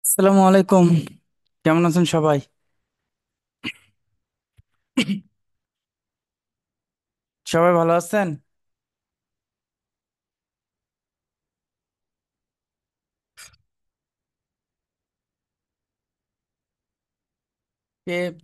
আসসালামু আলাইকুম। কেমন আছেন সবাই? সবাই ভালো আছেন? এ,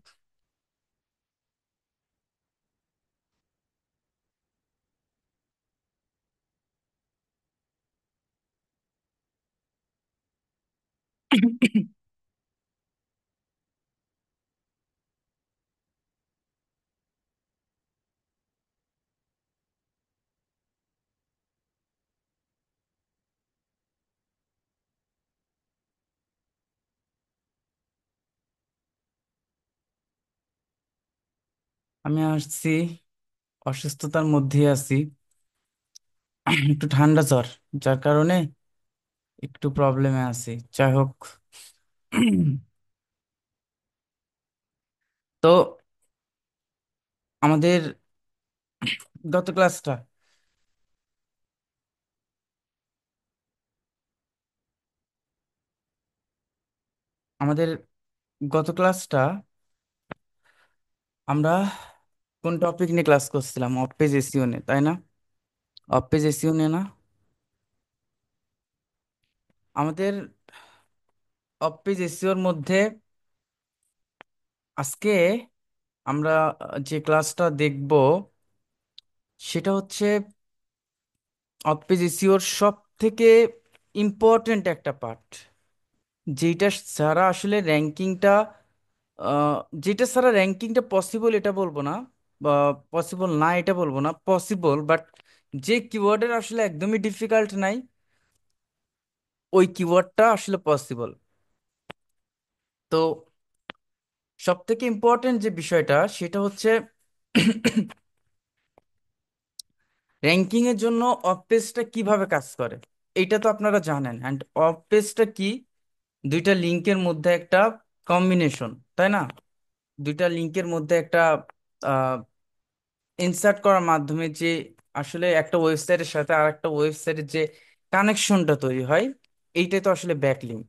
আমি আসছি, অসুস্থতার মধ্যে আছি। একটু ঠান্ডা জ্বর, যার কারণে একটু প্রবলেমে আছি। যাই হোক, তো আমাদের গত ক্লাসটা আমাদের গত ক্লাসটা আমরা কোন টপিক নিয়ে ক্লাস করছিলাম? অফ পেজ এসইও নিয়ে, তাই না? অফ পেজ এসইও নিয়ে না? আমাদের অফ পেজ এসইওর মধ্যে আজকে আমরা যে ক্লাসটা দেখব সেটা হচ্ছে অফ-পেজ এসইওর সব থেকে ইম্পর্ট্যান্ট একটা পার্ট, যেটা ছাড়া আসলে র্যাঙ্কিংটা যেটা ছাড়া র্যাঙ্কিংটা পসিবল এটা বলবো না, বা পসিবল না এটা বলবো না, পসিবল বাট যে কিওয়ার্ডের আসলে একদমই ডিফিকাল্ট নাই, ওই কিওয়ার্ডটা আসলে পসিবল। তো সব থেকে ইম্পর্ট্যান্ট যে বিষয়টা সেটা হচ্ছে র্যাঙ্কিং এর জন্য অফ পেজটা কিভাবে কাজ করে। এইটা তো আপনারা জানেন। অ্যান্ড অফ পেজটা কি? দুইটা লিংকের মধ্যে একটা কম্বিনেশন, তাই না? দুইটা লিংকের মধ্যে একটা ইনসার্ট করার মাধ্যমে যে আসলে একটা ওয়েবসাইটের সাথে আর একটা ওয়েবসাইটের যে কানেকশনটা তৈরি হয়, এইটাই তো আসলে ব্যাকলিংক।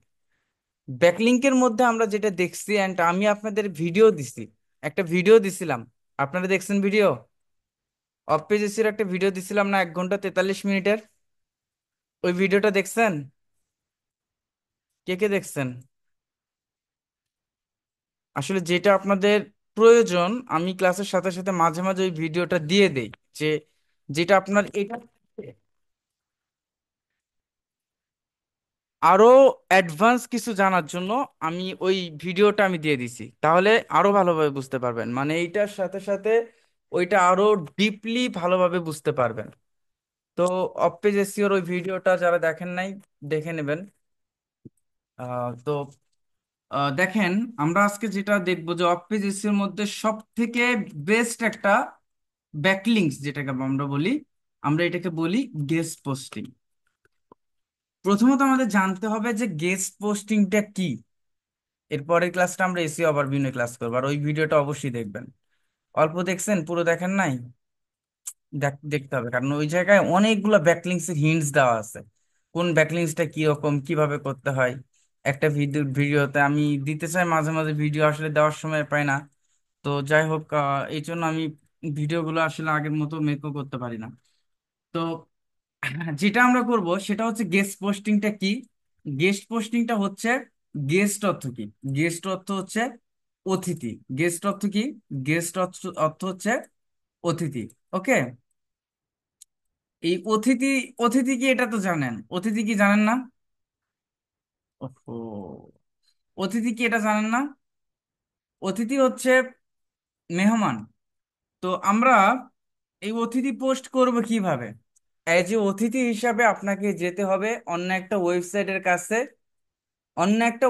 ব্যাকলিংকের মধ্যে আমরা যেটা দেখছি, অ্যান্ড আমি আপনাদের ভিডিও দিছি, একটা ভিডিও দিছিলাম, আপনারা দেখছেন ভিডিও? অফ পেজেসির একটা ভিডিও দিছিলাম না, 1 ঘন্টা 43 মিনিটের? ওই ভিডিওটা দেখছেন? কে কে দেখছেন? আসলে যেটা আপনাদের প্রয়োজন, আমি ক্লাসের সাথে সাথে মাঝে মাঝে ওই ভিডিওটা দিয়ে দেই, যে যেটা আপনার এটা আরো অ্যাডভান্স কিছু জানার জন্য আমি ওই ভিডিওটা আমি দিয়ে দিছি, তাহলে আরো ভালোভাবে বুঝতে পারবেন। মানে এইটার সাথে সাথে ওইটা আরো ডিপলি ভালোভাবে বুঝতে পারবেন। তো অফ পেজ এসইওর ওই ভিডিওটা যারা দেখেন নাই, দেখে নেবেন। তো দেখেন, আমরা আজকে যেটা দেখবো যে অফ পেজ এসইওর মধ্যে সব থেকে বেস্ট একটা ব্যাকলিংকস যেটাকে আমরা বলি, আমরা এটাকে বলি গেস্ট পোস্টিং। প্রথমত আমাদের জানতে হবে যে গেস্ট পোস্টিংটা কি। এরপরের ক্লাসটা আমরা এসিও আবার বিভিন্ন ক্লাস করবো, আর ওই ভিডিওটা অবশ্যই দেখবেন। অল্প দেখছেন, পুরো দেখেন নাই? দেখতে হবে, কারণ ওই জায়গায় অনেকগুলো ব্যাকলিংস এর হিন্টস দেওয়া আছে। কোন ব্যাকলিংসটা কি রকম, কিভাবে করতে হয়। একটা ভিডিওতে আমি দিতে চাই, মাঝে মাঝে ভিডিও আসলে দেওয়ার সময় পাই না। তো যাই হোক, এই জন্য আমি ভিডিওগুলো আসলে আগের মতো মেকও করতে পারি না। তো যেটা আমরা করব সেটা হচ্ছে গেস্ট পোস্টিংটা কি। গেস্ট পোস্টিংটা হচ্ছে, গেস্ট অর্থ কি? গেস্ট অর্থ হচ্ছে অতিথি। গেস্ট অর্থ কি? গেস্ট অর্থ অর্থ হচ্ছে অতিথি। ওকে। এই অতিথি, অতিথি কি এটা তো জানেন? অতিথি কি জানেন না? ওহো, অতিথি কি এটা জানেন না? অতিথি হচ্ছে মেহমান। তো আমরা এই অতিথি পোস্ট করব কিভাবে? এজ এ অতিথি হিসাবে আপনাকে যেতে হবে অন্য একটা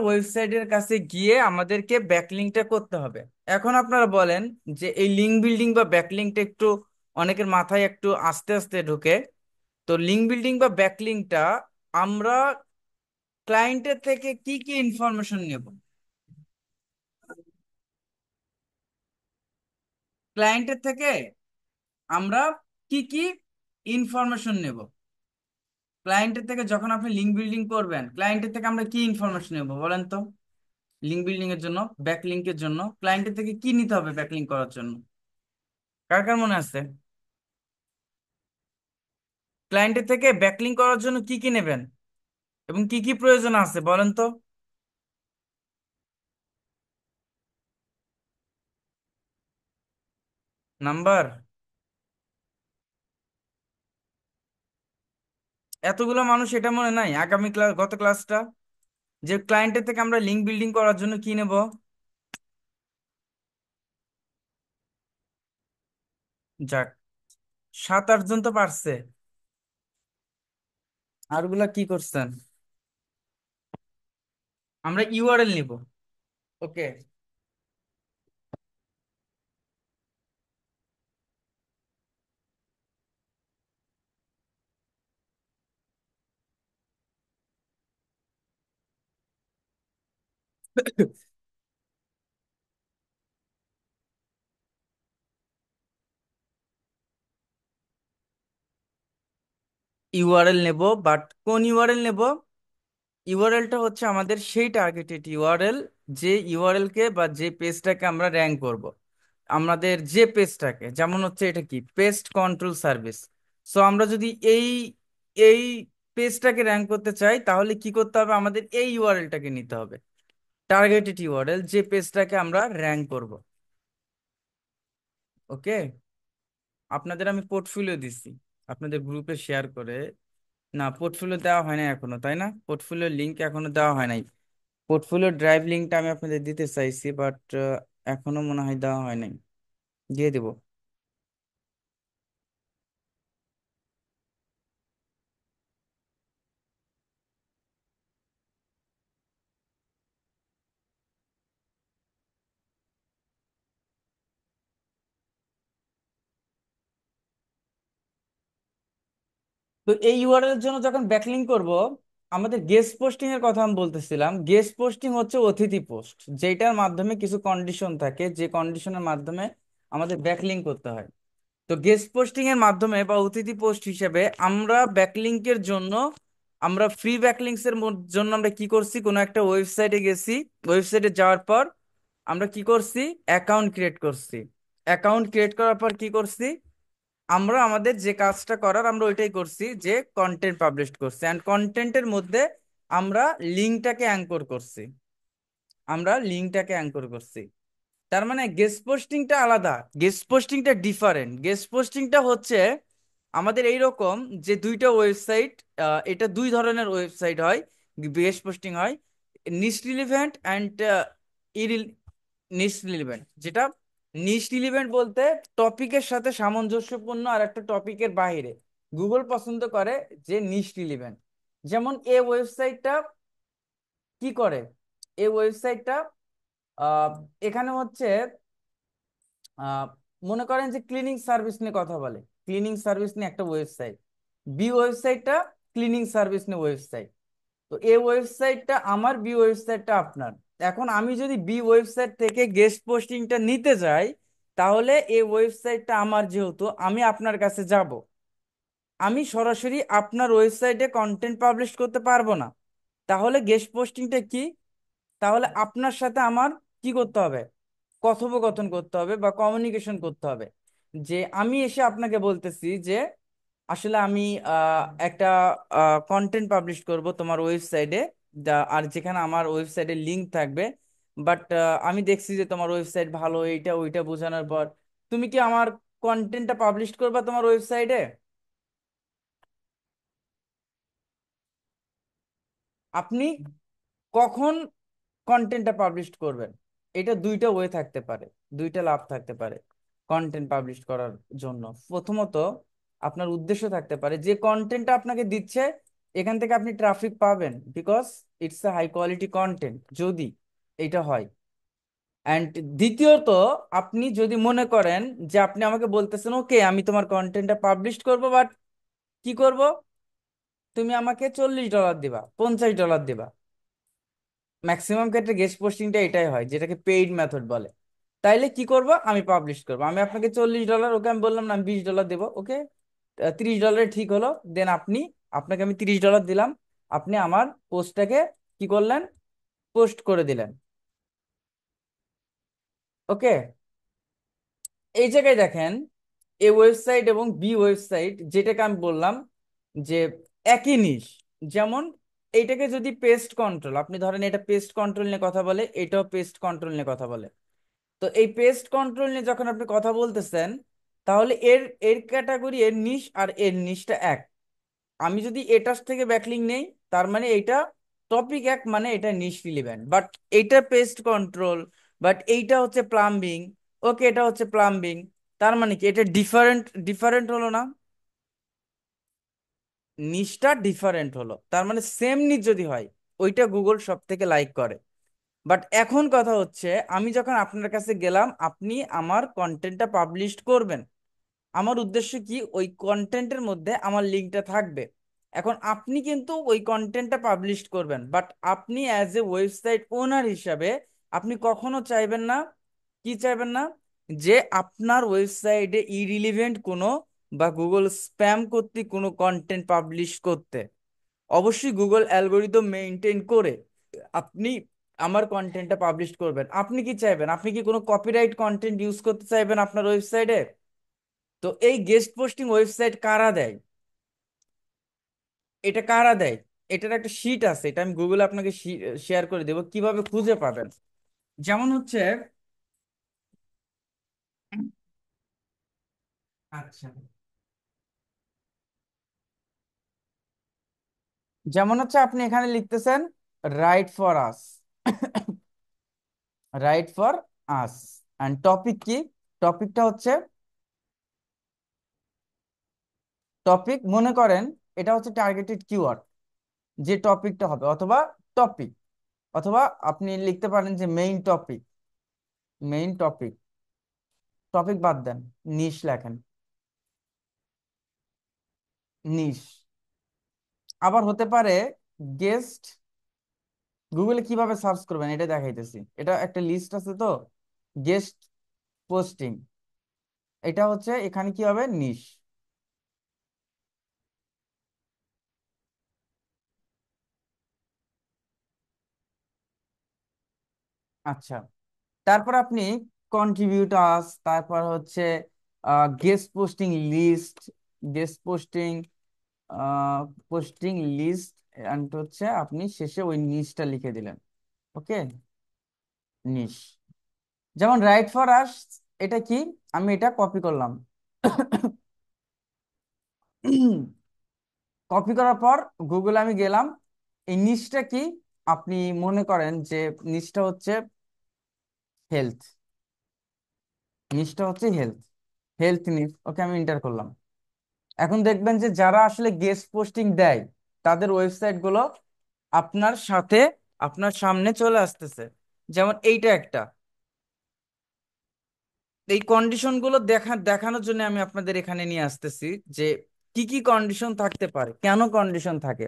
ওয়েবসাইটের কাছে গিয়ে আমাদেরকে ব্যাকলিংকটা করতে হবে। এখন আপনারা বলেন যে এই লিঙ্ক বিল্ডিং বা ব্যাকলিংকটা একটু অনেকের মাথায় একটু আস্তে আস্তে ঢোকে। তো লিঙ্ক বিল্ডিং বা ব্যাকলিংকটা আমরা ক্লায়েন্টের থেকে কি কি ইনফরমেশন নেব? ক্লায়েন্টের থেকে আমরা কি কি ইনফরমেশন নেব? ক্লায়েন্টের থেকে যখন আপনি লিঙ্ক বিল্ডিং করবেন, ক্লায়েন্টের থেকে আমরা কি ইনফরমেশন নেব বলেন তো? লিঙ্ক বিল্ডিং এর জন্য, ব্যাক লিঙ্কের জন্য ক্লায়েন্টের থেকে কি নিতে হবে ব্যাক লিঙ্ক করার জন্য? কার কার মনে আছে? ক্লায়েন্টের থেকে ব্যাক লিঙ্ক করার জন্য কি কি নেবেন এবং কি কি প্রয়োজন আছে বলেন তো? নাম্বার? এতগুলো মানুষ এটা মনে নাই আগামী ক্লাস, গত ক্লাসটা, যে ক্লায়েন্টের থেকে আমরা লিঙ্ক বিল্ডিং করার জন্য কি নেব? যাক, 7-8 জন তো পারছে। আরগুলা কি করছেন? আমরা ইউআরএল নিব। ওকে। ইউআরএল নেব, বাট কোন ইউআরএল নেব? ইউআরএলটা হচ্ছে আমাদের সেই টার্গেটেড ইউআরএল, যে ইউআরএল কে বা যে পেজটাকে আমরা র্যাঙ্ক করব। আমাদের যে পেজটাকে, যেমন হচ্ছে এটা কি, পেস্ট কন্ট্রোল সার্ভিস। সো আমরা যদি এই পেজটাকে র্যাঙ্ক করতে চাই, তাহলে কি করতে হবে? আমাদের এই ইউআরএলটাকে নিতে হবে, টার্গেটেড ইউআরএল, যে পেজটাকে আমরা র্যাঙ্ক করব। ওকে। আপনাদের আমি পোর্টফোলিও দিচ্ছি, আপনাদের গ্রুপে শেয়ার করে। না, পোর্টফোলিও দেওয়া হয় না এখনো, তাই না? পোর্টফোলিও লিংক এখনো দেওয়া হয় নাই। পোর্টফোলিও ড্রাইভ লিংকটা আমি আপনাদের দিতে চাইছি, বাট এখনো মনে হয় দেওয়া হয় নাই। দিয়ে দেব। তো এই ইউআরএল এর জন্য যখন ব্যাকলিঙ্ক করব, আমাদের গেস্ট পোস্টিং এর কথা আমি বলতেছিলাম। গেস্ট পোস্টিং হচ্ছে অতিথি পোস্ট, যেটার মাধ্যমে কিছু কন্ডিশন থাকে, যে কন্ডিশনের মাধ্যমে আমাদের ব্যাকলিঙ্ক করতে হয়। তো গেস্ট পোস্টিং এর মাধ্যমে বা অতিথি পোস্ট হিসেবে আমরা ব্যাকলিঙ্কের জন্য, আমরা ফ্রি ব্যাকলিঙ্কস এর জন্য আমরা কি করছি, কোনো একটা ওয়েবসাইটে গেছি। ওয়েবসাইটে যাওয়ার পর আমরা কি করছি? অ্যাকাউন্ট ক্রিয়েট করছি। অ্যাকাউন্ট ক্রিয়েট করার পর কি করছি? আমরা আমাদের যে কাজটা করার আমরা ওইটাই করছি, যে কন্টেন্ট পাবলিশ করছি, অ্যান্ড কন্টেন্টের মধ্যে আমরা লিঙ্কটাকে অ্যাঙ্কর করছি। আমরা লিঙ্কটাকে অ্যাঙ্কর করছি। তার মানে গেস্ট পোস্টিংটা আলাদা, গেস্ট পোস্টিংটা ডিফারেন্ট। গেস্ট পোস্টিংটা হচ্ছে আমাদের এই রকম, যে দুইটা ওয়েবসাইট, এটা দুই ধরনের ওয়েবসাইট হয়, গেস্ট পোস্টিং হয়। নিশ relevant and Iril niche relevant, যেটা নিশ রিলিভেন্ট বলতে টপিকের সাথে সামঞ্জস্যপূর্ণ আর একটা টপিকের বাইরে গুগল পছন্দ করে যে নিশ রিলিভেন্ট। যেমন এই ওয়েবসাইটটা কি করে? এই ওয়েবসাইটটা আহ, এখানে হচ্ছে আহ, মনে করেন যে ক্লিনিং সার্ভিস নিয়ে কথা বলে, ক্লিনিং সার্ভিস নিয়ে একটা ওয়েবসাইট। বি ওয়েবসাইটটা ক্লিনিং সার্ভিস নিয়ে ওয়েবসাইট। তো এই ওয়েবসাইটটা আমার, বি ওয়েবসাইটটা আপনার। এখন আমি যদি বি ওয়েবসাইট থেকে গেস্ট পোস্টিংটা নিতে যাই, তাহলে এই ওয়েবসাইটটা আমার, যেহেতু আমি আপনার কাছে যাব, আমি সরাসরি আপনার ওয়েবসাইটে কন্টেন্ট পাবলিশ করতে পারবো না। তাহলে গেস্ট পোস্টিংটা কি? তাহলে আপনার সাথে আমার কি করতে হবে? কথোপকথন করতে হবে বা কমিউনিকেশন করতে হবে। যে আমি এসে আপনাকে বলতেছি যে আসলে আমি একটা কন্টেন্ট পাবলিশ করব তোমার ওয়েবসাইটে, আর যেখানে আমার ওয়েবসাইটের লিংক থাকবে। বাট আমি দেখছি যে তোমার ওয়েবসাইট ভালো, এইটা ওইটা বোঝানোর পর তুমি কি আমার কন্টেন্টটা পাবলিশ করবা তোমার ওয়েবসাইটে? আপনি কখন কন্টেন্টটা পাবলিশ করবেন? এটা দুইটা ওয়ে থাকতে পারে, দুইটা লাভ থাকতে পারে কন্টেন্ট পাবলিশ করার জন্য। প্রথমত, আপনার উদ্দেশ্য থাকতে পারে যে কন্টেন্টটা আপনাকে দিচ্ছে, এখান থেকে আপনি ট্রাফিক পাবেন, because it's a high quality content, যদি এটা হয়। অ্যান্ড দ্বিতীয়ত, আপনি যদি মনে করেন যে আপনি আমাকে বলতেছেন ওকে আমি তোমার কন্টেন্টটা পাবলিশ করবো, বাট কি করব? তুমি আমাকে $40 দিবা, $50 দিবা। ম্যাক্সিমাম ক্ষেত্রে গেস্ট পোস্টিংটা এটাই হয়, যেটাকে পেইড মেথড বলে। তাইলে কি করব? আমি পাবলিশ করব। আমি আপনাকে $40, ওকে আমি বললাম না আমি $20 দেবো, ওকে $30 ঠিক হলো। দেন আপনি আপনাকে আমি $30 দিলাম, আপনি আমার পোস্টটাকে কি করলেন, পোস্ট করে দিলেন। ওকে, এই জায়গায় দেখেন, এ ওয়েবসাইট এবং বি ওয়েবসাইট যেটাকে আমি বললাম যে একই নিশ। যেমন এইটাকে যদি পেস্ট কন্ট্রোল, আপনি ধরেন এটা পেস্ট কন্ট্রোল নিয়ে কথা বলে, এটাও পেস্ট কন্ট্রোল নিয়ে কথা বলে। তো এই পেস্ট কন্ট্রোল নিয়ে যখন আপনি কথা বলতেছেন, তাহলে এর এর ক্যাটাগরি, এর নিশ আর এর নিশটা এক। আমি যদি এটার থেকে ব্যাকলিং নেই, তার মানে এইটা টপিক এক, মানে এটা নিশ রিলিভেন্ট। বাট এইটা পেস্ট কন্ট্রোল, বাট এইটা হচ্ছে প্লাম্বিং। ওকে, এটা হচ্ছে প্লাম্বিং, তার মানে কি এটা ডিফারেন্ট, ডিফারেন্ট হলো না? নিশটা ডিফারেন্ট হলো, তার মানে সেম নিশ যদি হয়, ওইটা গুগল সব থেকে লাইক করে। বাট এখন কথা হচ্ছে, আমি যখন আপনার কাছে গেলাম, আপনি আমার কন্টেন্টটা পাবলিশ করবেন। আমার উদ্দেশ্য কি, ওই কন্টেন্টের মধ্যে আমার লিঙ্কটা থাকবে। এখন আপনি কিন্তু ওই কন্টেন্টটা পাবলিশ করবেন, বাট আপনি অ্যাজ এ ওয়েবসাইট ওনার হিসাবে আপনি কখনো চাইবেন না, কি চাইবেন না, যে আপনার ওয়েবসাইটে ইরিলিভেন্ট কোনো বা গুগল স্প্যাম কর্তৃক কোনো কন্টেন্ট পাবলিশ করতে। অবশ্যই গুগল অ্যালগোরিদম মেনটেন করে আপনি আমার কন্টেন্টটা পাবলিশ করবেন। আপনি কি চাইবেন, আপনি কি কোনো কপিরাইট কন্টেন্ট ইউজ করতে চাইবেন আপনার ওয়েবসাইটে? তো এই গেস্ট পোস্টিং ওয়েবসাইট কারা দেয়, এটা কারা দেয়, এটার একটা শিট আছে, এটা আমি গুগলে আপনাকে শেয়ার করে দেবো কিভাবে খুঁজে পাবেন। যেমন হচ্ছে, আচ্ছা, যেমন হচ্ছে আপনি এখানে লিখতেছেন write for us, write for us, and topic কি, টপিকটা হচ্ছে, টপিক মনে করেন এটা হচ্ছে টার্গেটেড কিওয়ার্ড, যে টপিকটা হবে, অথবা টপিক, অথবা আপনি লিখতে পারেন যে main topic, main topic, topic বাদ দেন, নিশ লেখেন, নিশ। আবার হতে পারে গেস্ট, গুগলে কিভাবে সার্চ করবেন এটা দেখাইতেছি, এটা একটা লিস্ট আছে তো, গেস্ট পোস্টিং, এটা হচ্ছে এখানে কি হবে, নিশ। আচ্ছা, তারপর আপনি কন্ট্রিবিউটার্স, তারপর হচ্ছে guest posting list, guest posting, posting list, and হচ্ছে আপনি শেষে ওই নিশটা লিখে দিলেন। ওকে, নিশ। যেমন রাইট ফর আস, এটা কি, আমি এটা কপি করলাম। কপি করার পর গুগলে আমি গেলাম, এই নিচটা কি, আপনি মনে করেন যে নিচটা হচ্ছে হেলথ, নিচটা হচ্ছে হেলথ, হেলথ নিউজ। ওকে, আমি এন্টার করলাম। এখন দেখবেন যে যারা আসলে গেস্ট পোস্টিং দেয়, তাদের ওয়েবসাইট গুলো আপনার সাথে, আপনার সামনে চলে আসতেছে। যেমন এইটা একটা, এই কন্ডিশন গুলো দেখানোর জন্য আমি আপনাদের এখানে নিয়ে আসতেছি, যে কি কি কন্ডিশন থাকতে পারে, কেন কন্ডিশন থাকে।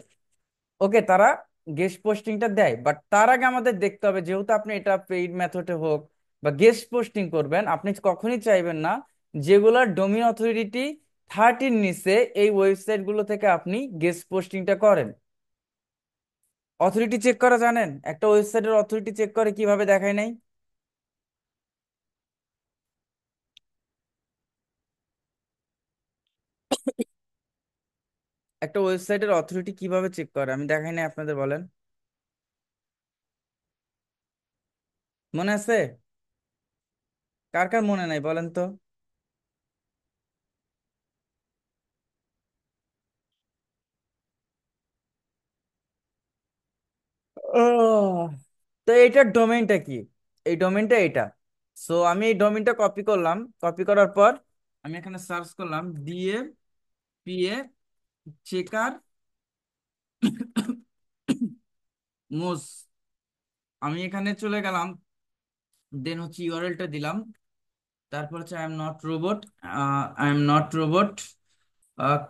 ওকে, তারা গেস্ট পোস্টিংটা দেয়, বাট তার আগে আমাদের দেখতে হবে, যেহেতু আপনি এটা পেইড মেথডে হোক বা গেস্ট পোস্টিং করবেন, আপনি কখনই চাইবেন না যেগুলোর ডোমেইন অথরিটি 30 নিচে এই ওয়েবসাইট গুলো থেকে আপনি গেস্ট পোস্টিংটা করেন। অথরিটি চেক করা জানেন, একটা ওয়েবসাইটের অথরিটি চেক করে কিভাবে, দেখায় নাই? একটা ওয়েবসাইটের অথরিটি কিভাবে চেক করে আমি দেখাই নাই আপনাদের, বলেন, মনে আছে? কার কার মনে নাই বলেন তো? আহ, তো এইটার ডোমেইনটা কি, এই ডোমেইনটা এটা। সো আমি এই ডোমেইনটা কপি করলাম, কপি করার পর আমি এখানে সার্চ করলাম DAPA চেকার মোজ। আমি এখানে চলে গেলাম, দেন হচ্ছে ইউআরএলটা দিলাম, তারপর হচ্ছে I am not robot, I am not robot,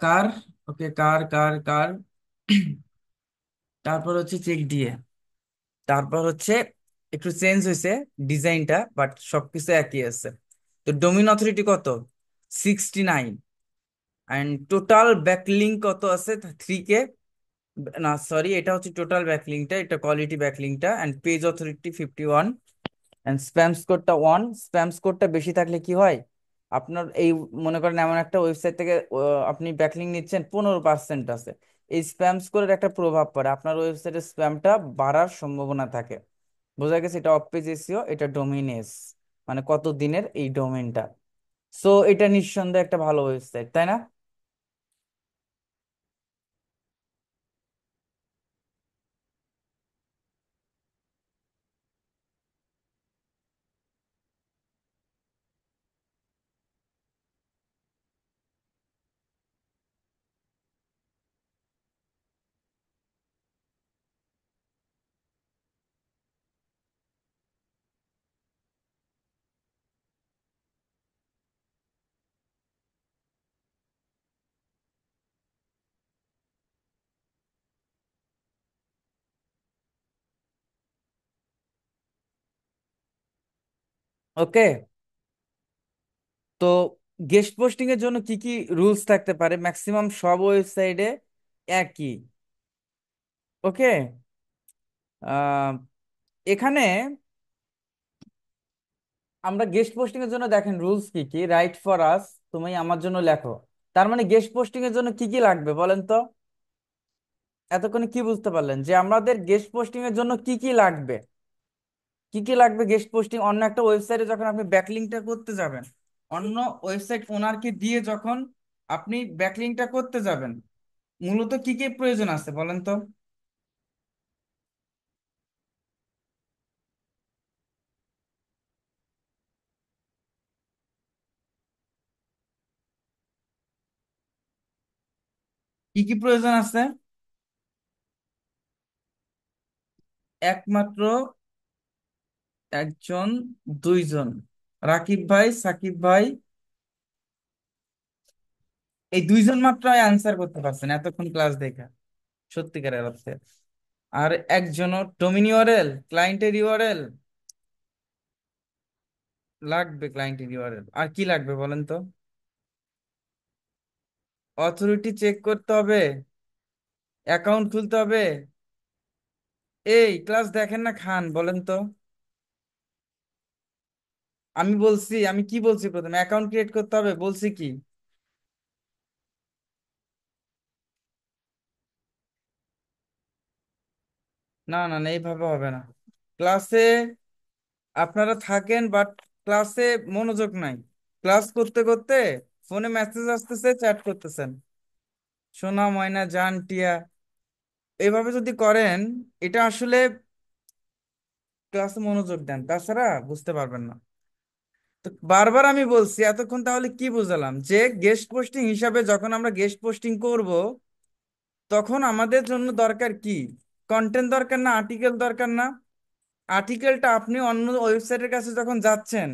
car, okay, car car car, তারপর হচ্ছে চেক দিয়ে, তারপর হচ্ছে একটু চেঞ্জ হয়েছে ডিজাইনটা, বাট সবকিছু একই আছে। তো ডোমিন অথরিটি কত, 69। অ্যান্ড টোটাল ব্যাকলিঙ্ক কত আছে? 3K। না সরি, এটা হচ্ছে টোটাল ব্যাকলিংটা, এটা কোয়ালিটি ব্যাকলিংটা। And page authority 51। And spam স্কোরটা 1। স্প্যাম স্কোরটা বেশি থাকলে কি হয়? আপনার এই, মনে করেন এমন একটা ওয়েবসাইট থেকে আপনি ব্যাকলিং নিচ্ছেন, 15% আছে, এই স্প্যাম স্কোরের একটা প্রভাব পড়ে, আপনার ওয়েবসাইটের স্প্যামটা বাড়ার সম্ভাবনা থাকে। বোঝা গেছে? এটা অফ পেজ এসইও, এটা ডোমিনেস, মানে কত দিনের এই ডোমেনটা। সো এটা নিঃসন্দেহে একটা ভালো ওয়েবসাইট, তাই না? ওকে। তো গেস্ট পোস্টিং এর জন্য কি কি রুলস থাকতে পারে? ম্যাক্সিমাম সব ওয়েবসাইটে একই। ওকে। আহ, এখানে আমরা গেস্ট পোস্টিং এর জন্য দেখেন রুলস কি কি, রাইট ফর আস, তুমি আমার জন্য লেখো। তার মানে গেস্ট পোস্টিং এর জন্য কি কি লাগবে বলেন তো? এতক্ষণে কি বুঝতে পারলেন যে আমাদের গেস্ট পোস্টিং এর জন্য কি কি লাগবে? কি কি লাগবে গেস্ট পোস্টিং? অন্য একটা ওয়েবসাইটে যখন আপনি ব্যাকলিংটা করতে যাবেন, অন্য ওয়েবসাইট ওনারকে দিয়ে যখন আপনি ব্যাকলিংটা করতে যাবেন, মূলত কি কি প্রয়োজন আছে বলেন তো? কি কি প্রয়োজন আছে? একমাত্র একজন, দুইজন, রাকিব ভাই, সাকিব ভাই, এই দুইজন মাত্র অ্যান্সার করতে পারছেন এতক্ষণ ক্লাস দেখে, সত্যিকারের অর্থে। আর একজনও ডোমিন ইউআরএল, ক্লায়েন্টের ইউআরএল লাগবে, ক্লায়েন্টের ইউআরএল। আর কি লাগবে বলেন তো? অথরিটি চেক করতে হবে, অ্যাকাউন্ট খুলতে হবে। এই ক্লাস দেখেন না খান, বলেন তো? আমি বলছি, আমি কি বলছি? প্রথমে অ্যাকাউন্ট ক্রিয়েট করতে হবে বলছি কি? না না না, এইভাবে হবে না। ক্লাসে আপনারা থাকেন, বাট ক্লাসে মনোযোগ নাই। ক্লাস করতে করতে ফোনে মেসেজ আসতেছে, চ্যাট করতেছেন, সোনা ময়না জান টিয়া, এইভাবে যদি করেন, এটা আসলে ক্লাসে মনোযোগ দেন, তাছাড়া বুঝতে পারবেন না। তো বারবার আমি বলছি এতক্ষণ, তাহলে কি বুঝালাম? যে গেস্ট পোস্টিং হিসাবে যখন আমরা গেস্ট পোস্টিং করব, তখন আমাদের জন্য দরকার কি? কন্টেন্ট দরকার না আর্টিকেল দরকার না? আর্টিকেলটা আপনি অন্য ওয়েবসাইটের কাছে যখন যাচ্ছেন,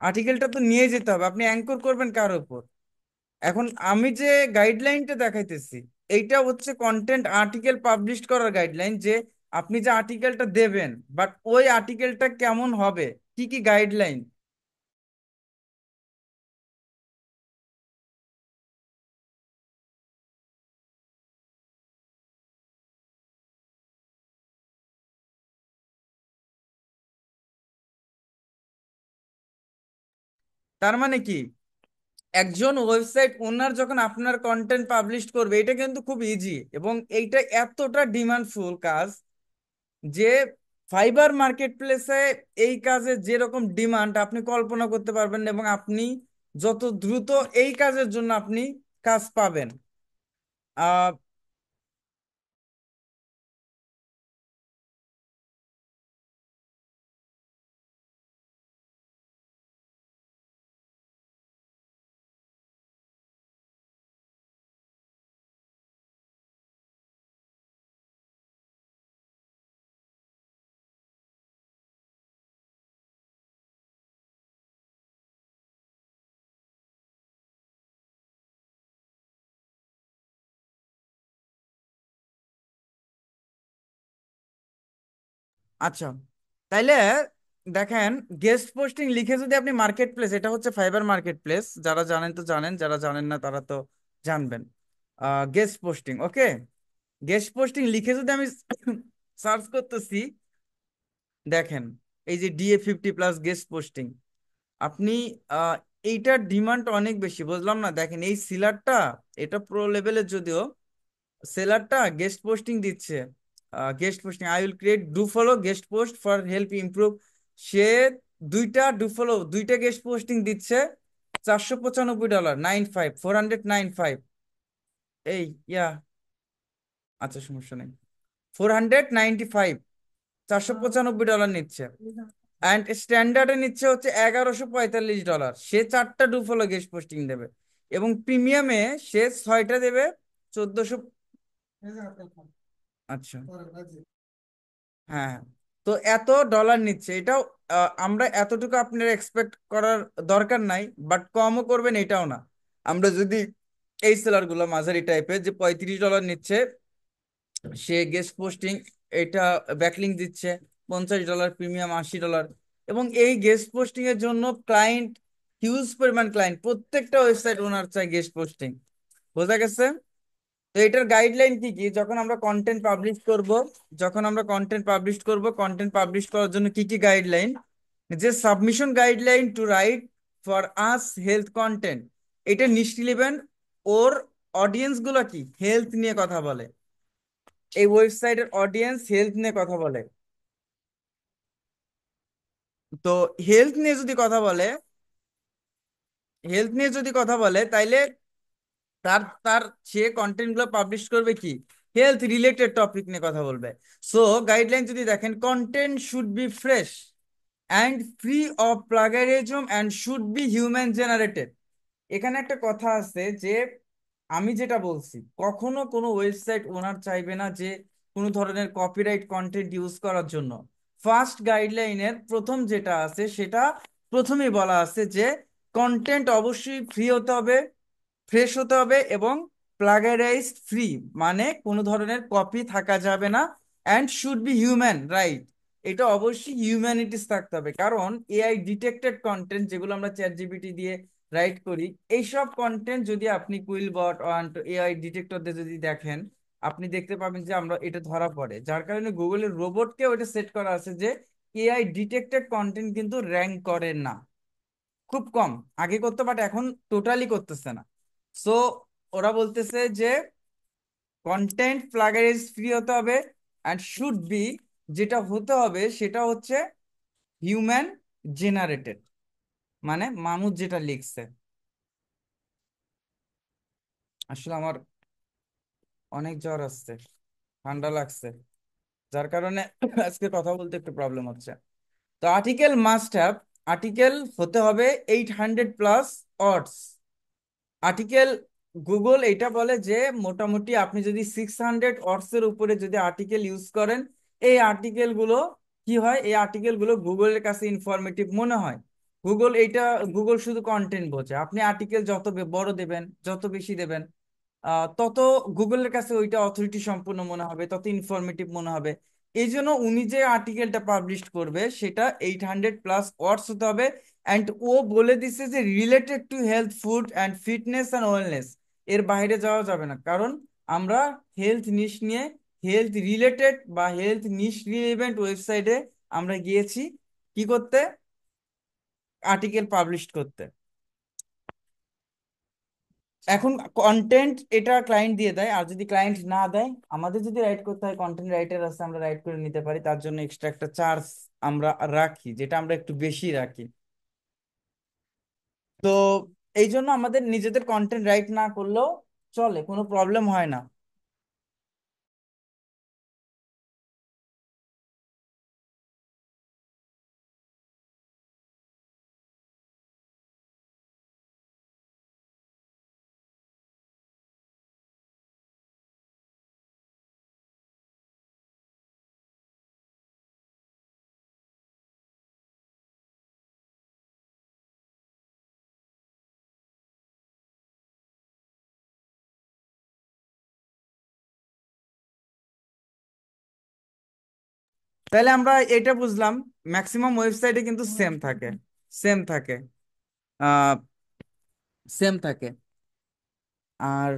আর্টিকেলটা তো নিয়ে যেতে হবে, আপনি অ্যাঙ্কর করবেন কার উপর? এখন আমি যে গাইডলাইনটা দেখাইতেছি, এইটা হচ্ছে কন্টেন্ট আর্টিকেল পাবলিশ করার গাইডলাইন, যে আপনি যে আর্টিকেলটা দেবেন, বাট ওই আর্টিকেলটা কেমন হবে, কি কি গাইডলাইন। তার মানে কি, একজন ওয়েবসাইট ওনার যখন আপনার কন্টেন্ট পাবলিশ করবে, এটা কিন্তু খুব ইজি, এবং এইটা এতটা ডিমান্ডফুল কাজ যে ফাইবার মার্কেট প্লেসে এই কাজে যেরকম ডিমান্ড আপনি কল্পনা করতে পারবেন না, এবং আপনি যত দ্রুত এই কাজের জন্য আপনি কাজ পাবেন। আহ আচ্ছা, তাইলে দেখেন, গেস্ট পোস্টিং লিখে যদি আপনি মার্কেট প্লেস, এটা হচ্ছে ফাইবার মার্কেট প্লেস, যারা জানেন তো জানেন, যারা জানেন না তারা তো জানবেন। গেস্ট পোস্টিং, ওকে। গেস্ট পোস্টিং লিখে যদি আমি সার্চ করতেছি, দেখেন এই যে DA50+ গেস্ট পোস্টিং, আপনি আহ, এইটার ডিমান্ড অনেক বেশি, বুঝলাম না। দেখেন এই সিলারটা, এটা প্রো লেভেলের যদিও, সেলারটা গেস্ট পোস্টিং দিচ্ছে। Guest posting, I will create do follow guest post for help improve. সে দুইটা ডু ফলো, দুইটা গেস্ট পোস্টিং দিচ্ছে, $495, 95, 495। এই ইয়া, আচ্ছা সমস্যা নেই, 495, $495 নিচ্ছে। অ্যান্ড স্ট্যান্ডার্ডে নিচ্ছে হচ্ছে $1145। সে চারটা ডু ফলো গেস্ট পোস্টিং দেবে, এবং প্রিমিয়ামে সে ছয়টা দেবে, 1400। আচ্ছা, হ্যাঁ। তো এত ডলার নিচ্ছে এটাও, আমরা এতটুকু আপনার এক্সপেক্ট করার দরকার নাই, বাট কমও করবেন এটাও না। আমরা যদি এই সেলার গুলো মাঝারি টাইপের, যে $35 নিচ্ছে, সে গেস্ট পোস্টিং, এটা ব্যাকলিং দিচ্ছে, $50, প্রিমিয়াম $80, এবং এই গেস্ট পোস্টিং এর জন্য ক্লায়েন্ট, হিউজ পরিমাণ ক্লায়েন্ট, প্রত্যেকটা ওয়েবসাইট ওনার চাই গেস্ট পোস্টিং। বোঝা গেছে? তো এটার গাইডলাইন কি কি, যখন আমরা কন্টেন্ট পাবলিশ করব, কন্টেন্ট পাবলিশ করার জন্য কি কি গাইডলাইন, যে submission guideline to write for us health content, এটা নিশ্চিত নেবেন। ওর অডিয়েন্স গুলো কি হেলথ নিয়ে কথা বলে, এই ওয়েবসাইটের অডিয়েন্স হেলথ নিয়ে কথা বলে। তো হেলথ নিয়ে যদি কথা বলে, তাইলে তার তার সে কন্টেন্ট গুলো পাবলিশ করবে কি, হেলথ রিলেটেড টপিক নিয়ে কথা বলবে। সো গাইডলাইন যদি দেখেন, content should be fresh and free of plagiarism and should be human generated. এখানে একটা কথা আছে যে, আমি যেটা বলছি, কখনো কোনো ওয়েবসাইট ওনার চাইবে না যে কোনো ধরনের কপিরাইট কন্টেন্ট ইউজ করার জন্য। ফার্স্ট গাইডলাইনের প্রথম যেটা আছে, সেটা প্রথমেই বলা আছে যে কন্টেন্ট অবশ্যই ফ্রি হতে হবে, ফ্রেশ হতে হবে, এবং প্লাগারাইজড ফ্রি, মানে কোনো ধরনের কপি থাকা যাবে না। And should be human right, এটা অবশ্যই হিউম্যানিটিস থাকতে হবে, কারণ এআই ডিটেক্টেড কন্টেন্ট যেগুলো আমরা চ্যাট জিপিটি দিয়ে রাইট করি, এইসব কন্টেন্ট যদি আপনি কুইলবট অ্যান্ড এআই ডিটেক্টরদের যদি দেখেন, আপনি দেখতে পাবেন যে আমরা এটা ধরা পড়ে, যার কারণে গুগলের রোবটকে ওটা সেট করা আছে যে এআই ডিটেক্টেড কন্টেন্ট কিন্তু র্যাঙ্ক করে না, খুব কম। আগে করতো, বাট এখন টোটালি করতেছে না। সো ওরা বলতেছে যে কন্টেন্ট প্লাগারিজ ফ্রি হতে হবে, অ্যান্ড শুড বি, যেটা হতে হবে সেটা হচ্ছে হিউম্যান জেনারেটেড, মানে মানুষ যেটা লিখছে। আসলে আমার অনেক জ্বর আসছে, ঠান্ডা লাগছে, যার কারণে আজকে কথা বলতে একটু প্রবলেম হচ্ছে। তো আর্টিকেল মাস্ট হ্যাভ, আর্টিকেল হতে হবে 800+ অর্ডস আর্টিকেল। গুগল এটা বলে যে মোটামুটি আপনি যদি 600 ওয়াটসের উপরে যদি আর্টিকেল ইউজ করেন, এই আর্টিকেল গুলো কি হয়, এই আর্টিকেল গুলো গুগলের কাছে ইনফরমেটিভ মনে হয়। গুগল এইটা, গুগল শুধু কন্টেন্ট বোঝে, আপনি আর্টিকেল যত বড় দেবেন, যত বেশি দেবেন, তত গুগলের কাছে ওইটা অথরিটি সম্পূর্ণ মনে হবে, তত ইনফরমেটিভ মনে হবে। এই জন্য উনি যে আর্টিকেলটা পাবলিশ করবে সেটা 800+ ওয়াটস হতে হবে। অ্যান্ড ও বলে দিছে যে related to health, food and fitness and wellness, এর বাইরে যাওয়া যাবে না, কারণ আমরা হেলথ নিশ নিয়ে, হেলথ রিলেটেড বা হেলথ নিশ রিলেভেন্ট ওয়েবসাইটে আমরা গিয়েছি কি করতে, আর্টিকেল পাবলিশ করতে। এখন কন্টেন্ট এটা ক্লায়েন্ট দিয়ে দেয়, আর যদি ক্লায়েন্ট না দেয়, আমাদের যদি রাইট করতে হয়, কন্টেন্ট রাইটার আছে, আমরা রাইট করে নিতে পারি, তার জন্য এক্সট্রা একটা চার্জ আমরা রাখি, যেটা আমরা একটু বেশি রাখি। তো এই জন্য আমাদের নিজেদের কন্টেন্ট রাইট না করলেও চলে, কোনো প্রবলেম হয় না। তাহলে আমরা এটা বুঝলাম, ম্যাক্সিমাম ওয়েবসাইটে কিন্তু সেম থাকে, সেম থাকে, আহ সেম থাকে। আর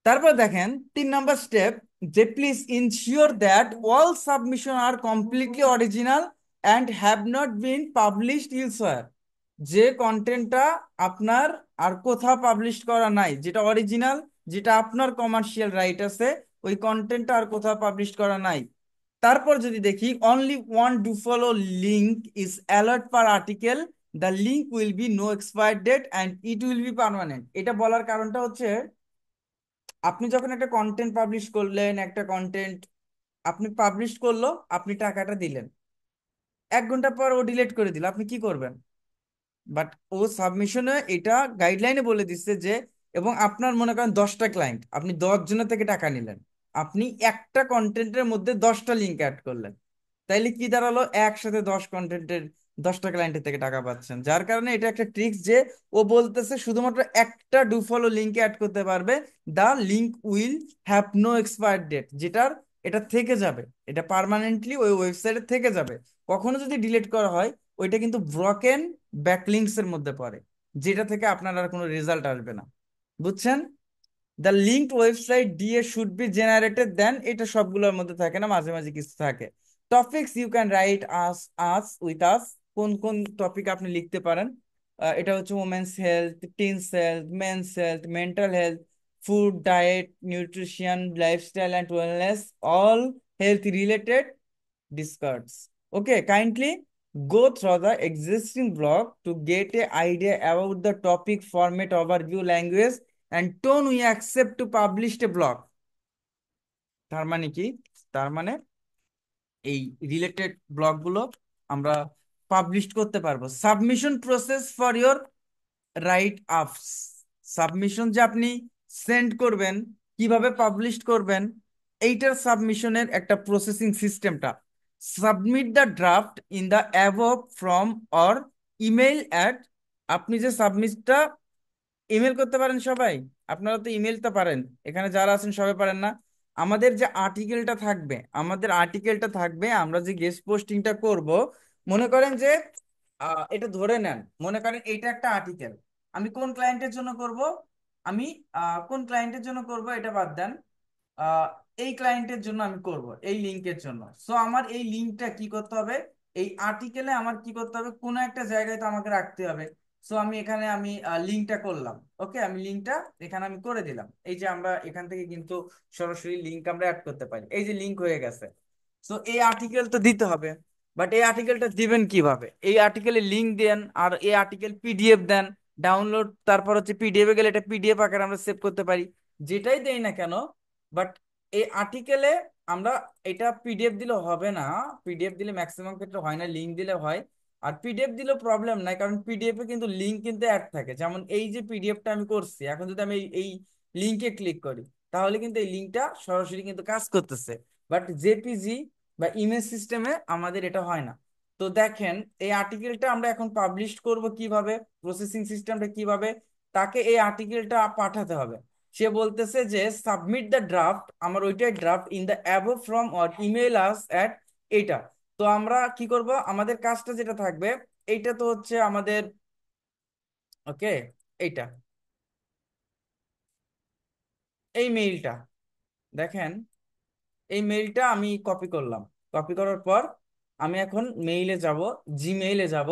তারপর দেখেন 3 নম্বর স্টেপ, যে please ensure that all submission are completely original and have not been published elsewhere. যে কন্টেন্টটা আপনার আর কোথাও পাবলিশ করা নাই, যেটা অরিজিনাল, যেটা আপনার কমার্শিয়াল রাইট আছে, ওই কন্টেন্টটা আর কোথাও পাবলিশ করা নাই। তারপর যদি দেখি only one do follow link is allowed per article, the link will be no expire date and it will be permanent. এটা বলার কারণটা হচ্ছে, আপনি যখন একটা কন্টেন্ট পাবলিশ করলেন, একটা কন্টেন্ট আপনি পাবলিশ করলো, আপনি টাকাটা দিলেন, 1 ঘন্টা পর ও ডিলিট করে দিল, আপনি কি করবেন? বাট ও সাবমিশনে এটা গাইডলাইনে বলে দিচ্ছে যে, এবং আপনার মনে করেন 10টা ক্লায়েন্ট, আপনি 10 জনের থেকে টাকা নিলেন, আপনি একটা কন্টেন্টের মধ্যে 10টা লিঙ্ক অ্যাড করলেন, তাইলে কি দাঁড়ালো, একসাথে 10 কন্টেন্টের 10টা ক্লায়েন্টের থেকে টাকা পাচ্ছেন। যার কারণে এটা একটা ট্রিক্স যে ও বলতেছে শুধুমাত্র একটা ডু ফলো লিঙ্কে অ্যাড করতে পারবে, the link will have no expire date, যেটার এটা থেকে যাবে, এটা পার্মানেন্টলি ওই ওয়েবসাইটে থেকে যাবে। কখনো যদি ডিলিট করা হয়, ওইটা কিন্তু ব্রকেন ব্যাকলিংকস এর মধ্যে পড়ে, যেটা থেকে আপনার আর কোনো রেজাল্ট আসবে না। বুঝছেন? দ্য লিঙ্কড ওয়েবসাইট দিয়ে শুড বি জেনারেটেড দেন, এটা সবগুলোর মধ্যে থাকে না, মাঝে মাঝে কিছু থাকে। Topics you can write us us with us, কোন কোন টপিক আপনি লিখতে পারেন? এটা হচ্ছে women's health, teens health, men's health, mental health, food, diet, nutrition, lifestyle and wellness, all health related discards. Okay, kindly go through the existing blog to get a idea about the topic, format, overview, language, and tone we accept to publish a blog. তার মানে কি? তার মানে এই related ব্লগগুলো আমরা publish করতে পারবো। Submission process for your right আপস, সাবমিশন যে আপনি সেন্ড করবেন, কিভাবে পাবলিশ করবেন, এইটার সাবমিশনের একটা প্রসেসিং সিস্টেমটা, submit the draft in the above from or email at. আপনি যে সাবমিটটা ইমেল করতে পারেন সবাই, আপনারা তো ইমেলটা পারেন, এখানে যারা আছেন সবাই পারেন না। আমাদের যে আর্টিকেলটা থাকবে, আমরা যে গেস্ট পোস্টিংটা করব, মনে করেন যে এটা ধরে নেন, মনে করেন এটা একটা আর্টিকেল, আমি কোন ক্লায়েন্টের জন্য করব, আমি কোন ক্লায়েন্টের জন্য করব এটা বাদ দেন, আহ, এই ক্লায়েন্টের জন্য আমি করব, এই লিঙ্কের জন্য। সো আমার এই লিঙ্কটা কি করতে হবে, এই আর্টিকেলে আমার কি করতে হবে, কোনো একটা জায়গায় তো আমাকে রাখতে হবে। সো আমি এখানে আমি লিঙ্কটা করলাম, ওকে, আমি লিঙ্কটা এখানে আমি করে দিলাম। এই যে আমরা এখান থেকে কিন্তু সরাসরি লিঙ্ক আমরা অ্যাড করতে পারি, এই যে লিঙ্ক হয়ে গেছে। সো এই আর্টিকেল তো দিতে হবে, বাট এই আর্টিকেলটা দিবেন কিভাবে? এই আর্টিকেলে লিঙ্ক দেন, আর এই আর্টিকেল পিডিএফ দেন, ডাউনলোড, তারপর হচ্ছে পিডিএফ এ গেলে এটা পিডিএফ আকারে আমরা সেভ করতে পারি, যেটাই দেই না কেন। বাট এই আর্টিকেলে আমরা এটা পিডিএফ দিলে হবে না, পিডিএফ দিলে ম্যাক্সিমাম ক্ষেত্রে হয় না, লিঙ্ক দিলে হয়। আর পিডিএফ দিলেও প্রবলেম নাই, কারণ পিডিএফ এ কিন্তু লিঙ্ক কিন্তু অ্যাড থাকে। যেমন এই যে পিডিএফটা আমি করছি, এখন যদি আমি এই লিঙ্কে ক্লিক করি, তাহলে কিন্তু এই লিঙ্কটা সরাসরি কিন্তু কাজ করতেছে। বাট জেপিজি বা ইমেজ সিস্টেমে আমাদের এটা হয় না। তো দেখেন, এই আর্টিকেলটা আমরা এখন পাবলিশ করব কিভাবে, প্রসেসিং সিস্টেমটা কিভাবে, তাকে এই আর্টিকেলটা পাঠাতে হবে। সে বলতেছে যে সাবমিট দ্য ড্রাফট, আমার ওইটাই draft, in the above from or email us at এইটা। তো আমরা কি করব, আমাদের কাজটা যেটা থাকবে, এইটা তো হচ্ছে আমাদের, ওকে, এইটা, এই মেইলটা দেখেন, এই মেইলটা আমি কপি করলাম। কপি করার পর আমি এখন মেইলে যাব, জিমেইলে যাব,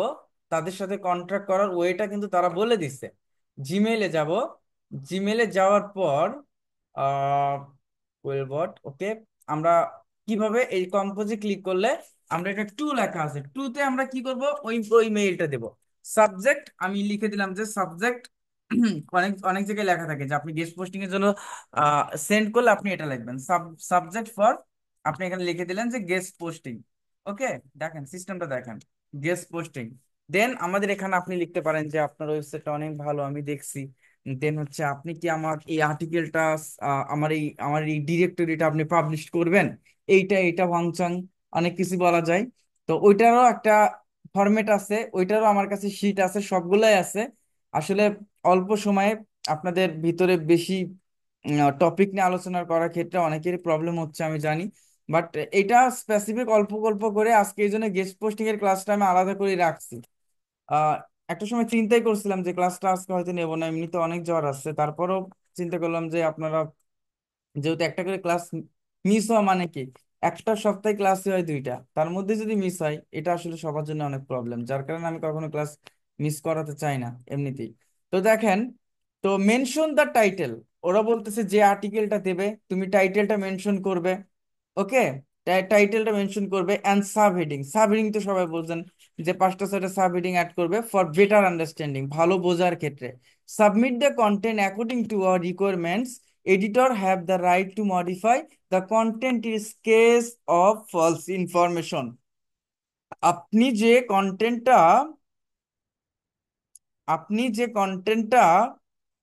তাদের সাথে কন্ট্যাক্ট করার ওয়েটা কিন্তু তারা বলে দিচ্ছে। জিমেইলে যাব, জিমেইলে যাওয়ার পর ওয়েলবট, ওকে, আমরা কিভাবে এই কম্পোজে ক্লিক করলে, আমরা এটা টু লেখা আছে, টুতে আমরা কি করব, ওই ওই মেইলটা দেব। সাবজেক্ট আমি লিখে দিলাম যে সাবজেক্ট, অনেক অনেক জায়গায় লেখা থাকে যে আপনি গেস্ট পোস্টিং এর জন্য সেন্ড করলে আপনি এটা লিখবেন, সাবজেক্ট ফর, আপনি এখানে লিখে দিলেন যে গেস্ট পোস্টিং। ওকে, দেখেন সিস্টেমটা দেখেন, গেস্ট পোস্টিং। দেন আমাদের এখানে আপনি লিখতে পারেন যে আপনার ওয়েবসাইটটা অনেক ভালো, আমি দেখছি। দেন হচ্ছে আপনি কি আমার এই আর্টিকেলটা, আমার এই ডিরেক্টরিটা আপনি পাবলিশ করবেন, এইটা এইটা ভাংচাং, অনেক কিছু বলা যায়। তো ওইটারও একটা ফরম্যাট আছে, ওইটারও আমার কাছে শিট আছে, সবগুলাই আছে। আসলে অল্প সময়ে আপনাদের ভিতরে বেশি টপিক নিয়ে আলোচনা করার ক্ষেত্রে অনেকেরই প্রবলেম হচ্ছে আমি জানি। বাট এটা স্পেসিফিক অল্প গল্প করে আজকে এই জন্য গেস্ট পোস্টিং এর ক্লাসটা আমি আলাদা করে রাখছি। একটা সময় চিন্তাই করছিলাম যে ক্লাসটা আজকে হয়তো নেবো না, এমনিতে অনেক জ্বর আসছে, তারপরও চিন্তা করলাম যে আপনারা যেহেতু একটা করে ক্লাস মিস হওয়া মানে কি, একটা সপ্তাহে ক্লাসই হয় দুইটা, তার মধ্যে যদি মিস হয় এটা আসলে সবার জন্য অনেক প্রবলেম, যার কারণে আমি কখনো ক্লাস মিস করাতে চাই না এমনিতেই। তো দেখেন, তো মেনশন দ্য টাইটেল, ওরা বলতেছে যে আর্টিকেলটা দেবে তুমি টাইটেলটা মেনশন করবে। ওকে, টাইটেলটা মেনশন করবে and sub heading, sub heading তো সবাই বলছেন যে পাঁচটা ছয়টা সাব হেডিং অ্যাড করবে ফর বেটার আন্ডারস্ট্যান্ডিং, ভালো বোঝার ক্ষেত্রে। Submit the content according to our requirements, editor have the right to modify the content in case of false information। আপনি যে কন্টেন্টটা আপনি যে কন্টেন্টটা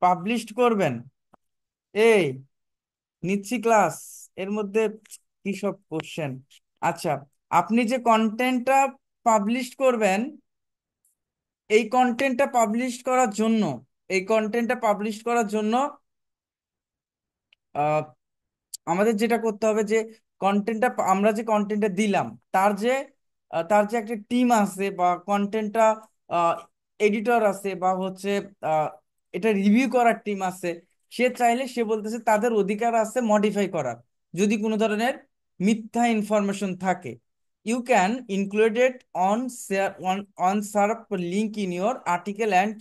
পাবলিশ করবেন, এই নিচ্ছি ক্লাস, এর মধ্যে কি সব কোশ্চেন। আচ্ছা, আপনি যে কন্টেন্টটা পাবলিশ করবেন, এই কন্টেন্টটা পাবলিশ করার জন্য এই কন্টেন্টটা পাবলিশ করার জন্য আমাদের যেটা করতে হবে যে কন্টেন্টটা আমরা যে কন্টেন্টটা দিলাম, তার যে একটা টিম আছে বা কন্টেন্টটা এডিটর আছে বা হচ্ছে আহ, এটা রিভিউ করার টিম আছে, সে চাইলে সে বলতেছে তাদের অধিকার আছে মডিফাই করার যদি কোনো ধরনের মিথ্যা ইনফরমেশন থাকে। You can included on share on sharp link in your article and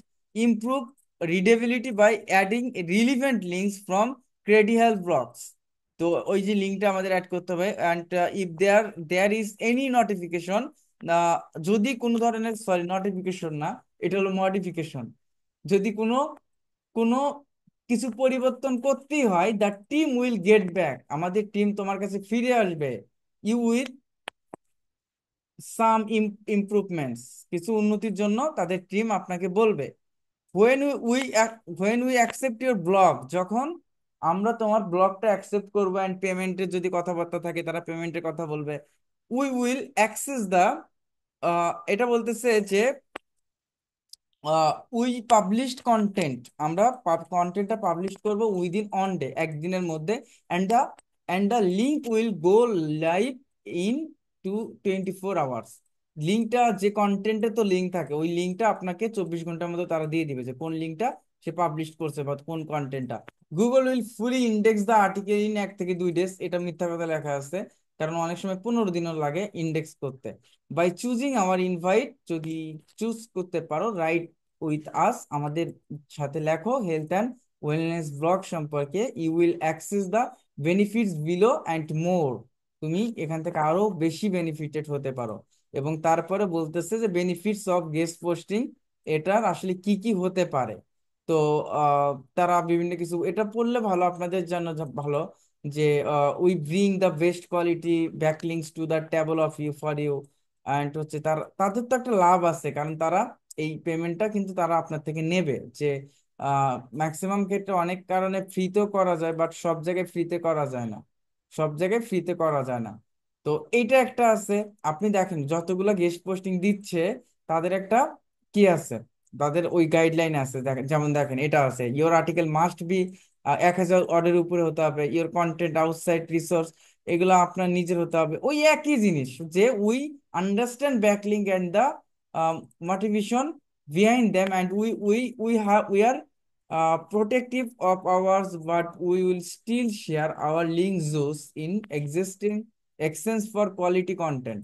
improve readability by adding relevant links from credible blogs. তো ওই যে লিঙ্কটা আমাদের অ্যাড করতে হবে, and if there there is any notification, যদি কোনো ধরনের, সরি নোটিফিকেশন না, এটা হলো মডিফিকেশন, যদি কোনো কোনো কিছু পরিবর্তন করতেই হয়, the team will get back, আমাদের টিম তোমার কাছে ফিরে আসবে, ইউ উইথ সাম ইমপ্রুভমেন্টস, কিছু উন্নতির জন্য তাদের টিম আপনাকে বলবে। when we when we accept your blog, যখন আমরা তোমার ব্লগটা অ্যাকসেপ্ট করবো এন্ড পেমেন্টের যদি কথাবার্তা থাকে তারা পেমেন্টের কথা বলবে। উই উইল অ্যাক্সেস দ্য, এটা বলতেছে যে উই পাবলিশড কন্টেন্ট, আমরা কন্টেন্টটা পাবলিশ করব উইদিন অন ডে, একদিনের মধ্যে, and the link will go live in 24 hours. লিঙ্কটা যে কন্টেন্টে তো লিঙ্ক থাকে, ওই লিঙ্কটা আপনাকে 24 ঘন্টার মধ্যে তারা দিয়ে দিবে যে কোন লিঙ্কটা সে পাবলিশ করছে বা কোন কন্টেন্টটা। Google will fully index the article in 1 থেকে 2 ডেজ, এটা মিথ্যা কথা লেখা আছে, কারণ অনেক সময় 15 দিনও লাগে ইন্ডেক্স করতে। বাই চুজিং আওয়ার ইনভাইট, যদি চুজ করতে পারো, রাইট উইথ আস, আমাদের সাথে লেখো হেলথ অ্যান্ড ওয়েলনেস ব্লগ সম্পর্কে, you will access the benefits below and more, তুমি এখান থেকে আরো বেশি বেনিফিটেড হতে পারো। এবং তারপরে বলতেছে যে বেনিফিটস অফ গেস্ট পোস্টিং, এটার আসলে কি কি হতে পারে। তো আহ, তারা বিভিন্ন কিছু, এটা পড়লে ভালো, আপনাদের জন্য ভালো, যে we bring the best quality backlinks to the table of you for you, and হচ্ছে তাদের তো একটা লাভ আছে, কারণ তারা এই পেমেন্টটা কিন্তু তারা আপনার থেকে নেবে, যে ম্যাক্সিমাম ক্ষেত্রে অনেক কারণে ফ্রিতেও করা যায়, বাট সব জায়গায় ফ্রিতে করা যায় না, সব জায়গায় ফ্রিতে করা যায় না। তো এইটা একটা আছে। আপনি দেখেন যতগুলো গেস্ট পোস্টিং দিচ্ছে, তাদের একটা কি আছে, তাদের ওই গাইডলাইন আছে, দেখেন যেমন দেখেন এটা আছে, ইওর আর্টিকেল মাস্ট বি 1000 ওয়ার্ডের উপরে হতে হবে, ইওর কন্টেন্ট আউটসাইড রিসোর্স, এগুলো আপনার নিজের হতে হবে, ওই একই জিনিস, যে we understand backlink and the motivation behind them, and we are protective of ours, but we will still share our link zoos in existing exchange for quality content।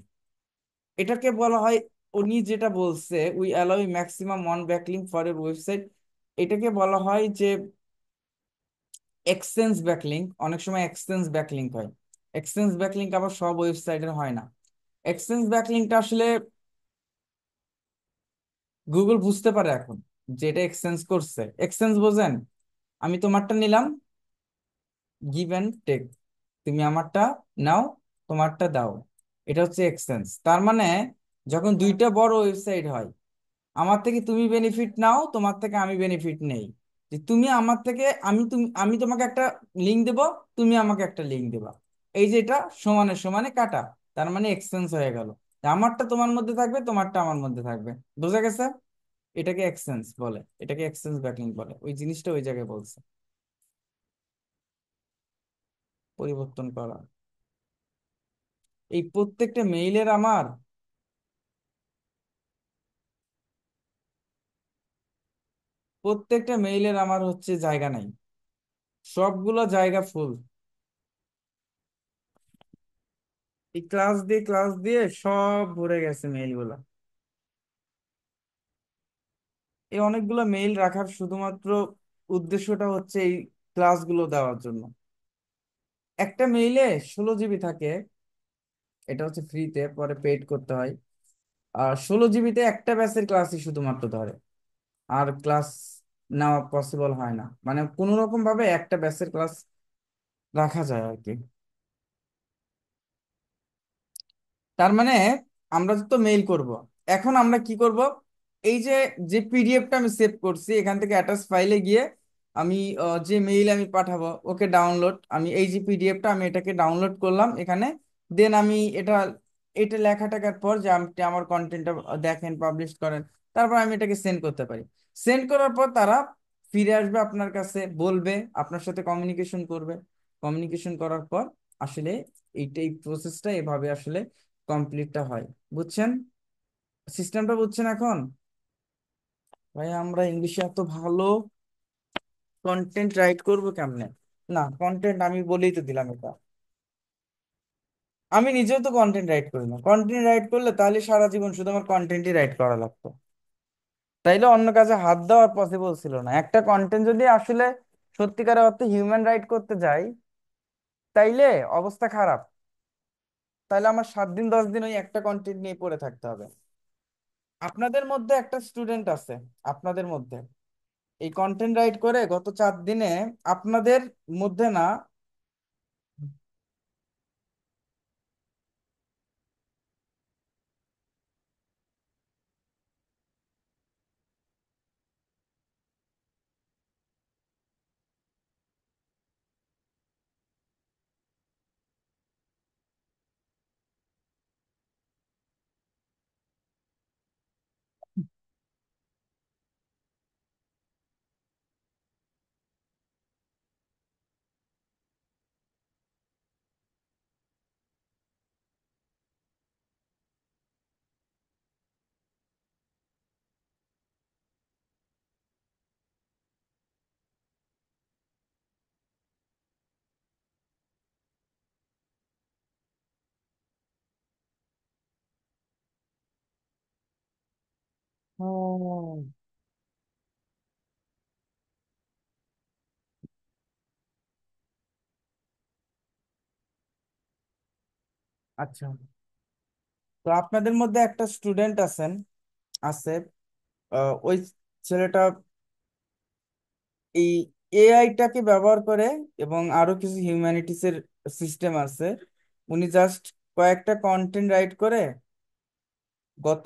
এটাকে বলা হয়, উনি যেটা বলছে we allow maximum one backlink for এর website, এটাকে বলা হয় যে এক্সচেঞ্জ ব্যাকলিং। অনেক সময় এক্সচেঞ্জ ব্যাকলিং হয়, এক্সচেঞ্জ ব্যাকলিং আবার সব ওয়েবসাইটের হয় না। এক্সচেঞ্জ ব্যাকলিংটা আসলে গুগল বুঝতে পারে এখন যে এটা এক্সচেঞ্জ করছে, এক্সচেঞ্জ বোঝেন, আমি তোমারটা নিলাম, গিভ অ্যান্ড টেক, তুমি আমারটা নাও, তোমারটা দাও, এটা হচ্ছে এক্সচেঞ্জ। তার মানে যখন দুইটা বড় ওয়েবসাইট হয়, আমার থেকে তুমি বেনিফিট নাও, তোমার থেকে আমি বেনিফিট নেই, যে তুমি আমার থেকে, আমি তোমাকে একটা লিঙ্ক দেব, তুমি আমাকে একটা লিঙ্ক দেবা, এই যে এটা সমানে সমানে কাটা, তার মানে এক্সচেঞ্জ হয়ে গেল, আমারটা তোমার মধ্যে থাকবে, তোমারটা আমার মধ্যে থাকবে। বোঝা গেছে? এটাকে এক্সচেঞ্জ বলে, এটাকে এক্সচেঞ্জ ব্যাকলিং বলে, ওই জিনিসটা ওই জায়গায় বলছে, পরিবর্তন করা। এই প্রত্যেকটা মেইলের আমার প্রত্যেকটা মেইলের আমার হচ্ছে জায়গা নাই, সবগুলো জায়গা ফুল। এই ক্লাস দিয়ে সব ভরে গেছে মেইল গুলা। এই অনেকগুলো মেইল রাখার শুধুমাত্র উদ্দেশ্যটা হচ্ছে এই ক্লাসগুলো দেওয়ার জন্য। একটা মেইলে 16 জিবি থাকে, এটা হচ্ছে ফ্রিতে, পরে পেইড করতে হয়। আর 16 জিবিতে একটা ব্যাচের ক্লাসই শুধুমাত্র ধরে, আর ক্লাস নেওয়া পসিবল হয় না, মানে কোনো রকম ভাবে একটা ব্যাচের ক্লাস রাখা যায় আর কি। তার মানে আমরা তো মেইল করব, এখন আমরা কি করব, এই যে যে পিডিএফটা আমি সেভ করছি এখান থেকে অ্যাটাচ ফাইলে গিয়ে আমি যে মেইল আমি পাঠাবো ওকে ডাউনলোড, আমি এই যে পিডিএফটা আমি এটাকে ডাউনলোড করলাম এখানে, দেন আমি এটা এটা লেখা টাকার পর যে আপনি আমার কন্টেন্টটা দেখেন পাবলিশ করেন, তারপর আমি এটাকে সেন্ড করতে পারি। সেন্ড করার পর তারা ফিরে আসবে আপনার কাছে, বলবে, আপনার সাথে কমিউনিকেশন করবে। কমিউনিকেশন করার পর আসলে এই প্রসেসটা এভাবে আসলে কমপ্লিটটা হয়। বুঝছেন? সিস্টেমটা বুঝছেন এখন? ভাই আমরা ইংলিশে এত ভালো, কন্টেন্ট রাইট করব কেমনে? না, কন্টেন্ট আমি বলেই তো দিলাম এটা। আমি নিজেও তো কন্টেন্ট রাইট করি না, কন্টেন্ট রাইট করলে তাহলে সারা জীবন শুধু আমার কন্টেন্টই রাইট করা লাগতো, তাইলে অন্য কাজে হাত দেওয়ার পসিবল ছিল না। একটা কন্টেন্ট যদি আসলে সত্যিকারের অর্থে হিউম্যান রাইট করতে যাই, তাইলে অবস্থা খারাপ। তাইলে আমার 7 দিন 10 দিন ওই একটা কন্টেন্ট নিয়ে পড়ে থাকতে হবে। আপনাদের মধ্যে একটা স্টুডেন্ট আছে, আপনাদের মধ্যে এই কন্টেন্ট রাইট করে গত 4 দিনে, আপনাদের মধ্যে না। ও, আচ্ছা। তো আপনাদের মধ্যে একটা স্টুডেন্ট আছেন, আছে, ওই ছেলেটা এই এআইটাকে ব্যবহার করে, এবং আরো কিছু হিউম্যানিটিস এর সিস্টেম আছে, উনি জাস্ট কয়েকটা কন্টেন্ট রাইট করে গত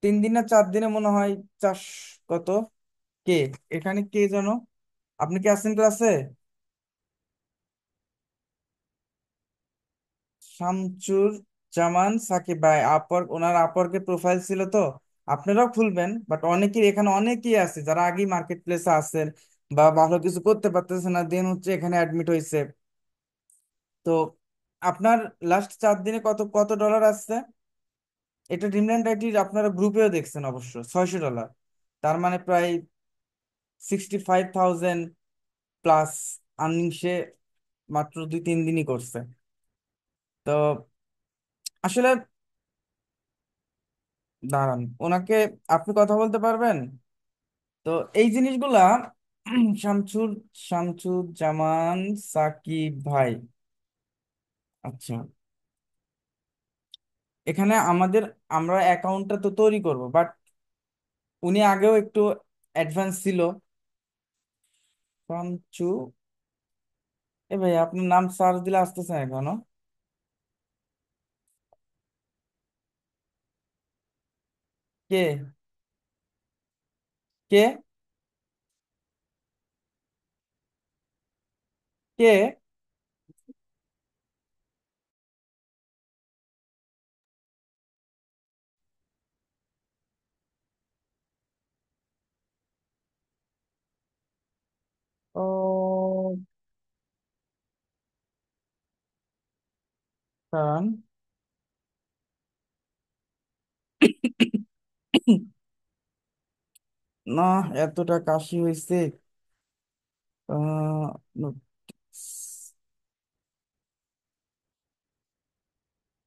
3 দিন না 4 দিনে মনে হয় চাষ, কত, কে, এখানে কে জানো, আপনি কি আছেন ক্লাসে? শামচুর জামান সাকিব ভাই, আপর ওনার আপরকে প্রোফাইল ছিল তো, আপনারাও খুলবেন, বাট অনেকেই এখানে অনেকেই আছে যারা আগেই মার্কেট প্লেসে আছেন বা ভালো কিছু করতে পারতেছে না, দেন হচ্ছে এখানে অ্যাডমিট হয়েছে। তো আপনার লাস্ট 4 দিনে কত কত ডলার আসছে? এটা ড্রিমল্যান্ড আইটির আপনারা গ্রুপেও দেখছেন অবশ্য, $600। তার মানে প্রায় 65,000 প্লাস আর্নিং সে মাত্র 2-3 দিনই করছে। তো আসলে দাঁড়ান, ওনাকে, আপনি কথা বলতে পারবেন? তো এই জিনিসগুলা শামসুর শামসুজ্জামান সাকিব ভাই, আচ্ছা, এখানে আমাদের, আমরা অ্যাকাউন্টটা তো তৈরি করব, বাট উনি আগেও একটু অ্যাডভান্স ছিল। শামচু, এ ভাই আপনার নাম সার্চ দিলে আসতেছে না কেন? কে? কে? কে? ও, কারণ, না, এতটা কাশি হয়েছে। আহ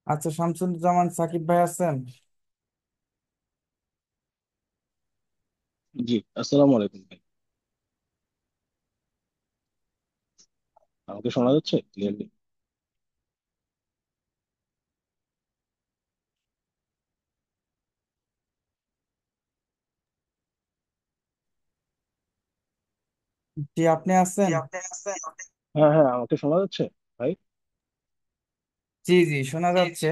আচ্ছা, শামসুজ্জামান সাকিব ভাই আছেন? জি, আসসালামু আলাইকুম ভাই। আমাকে শোনা যাচ্ছে ক্লিয়ারলি? জি, আপনি আছেন? হ্যাঁ হ্যাঁ, আমাকে শোনা যাচ্ছে ভাই। জি জি, শোনা যাচ্ছে।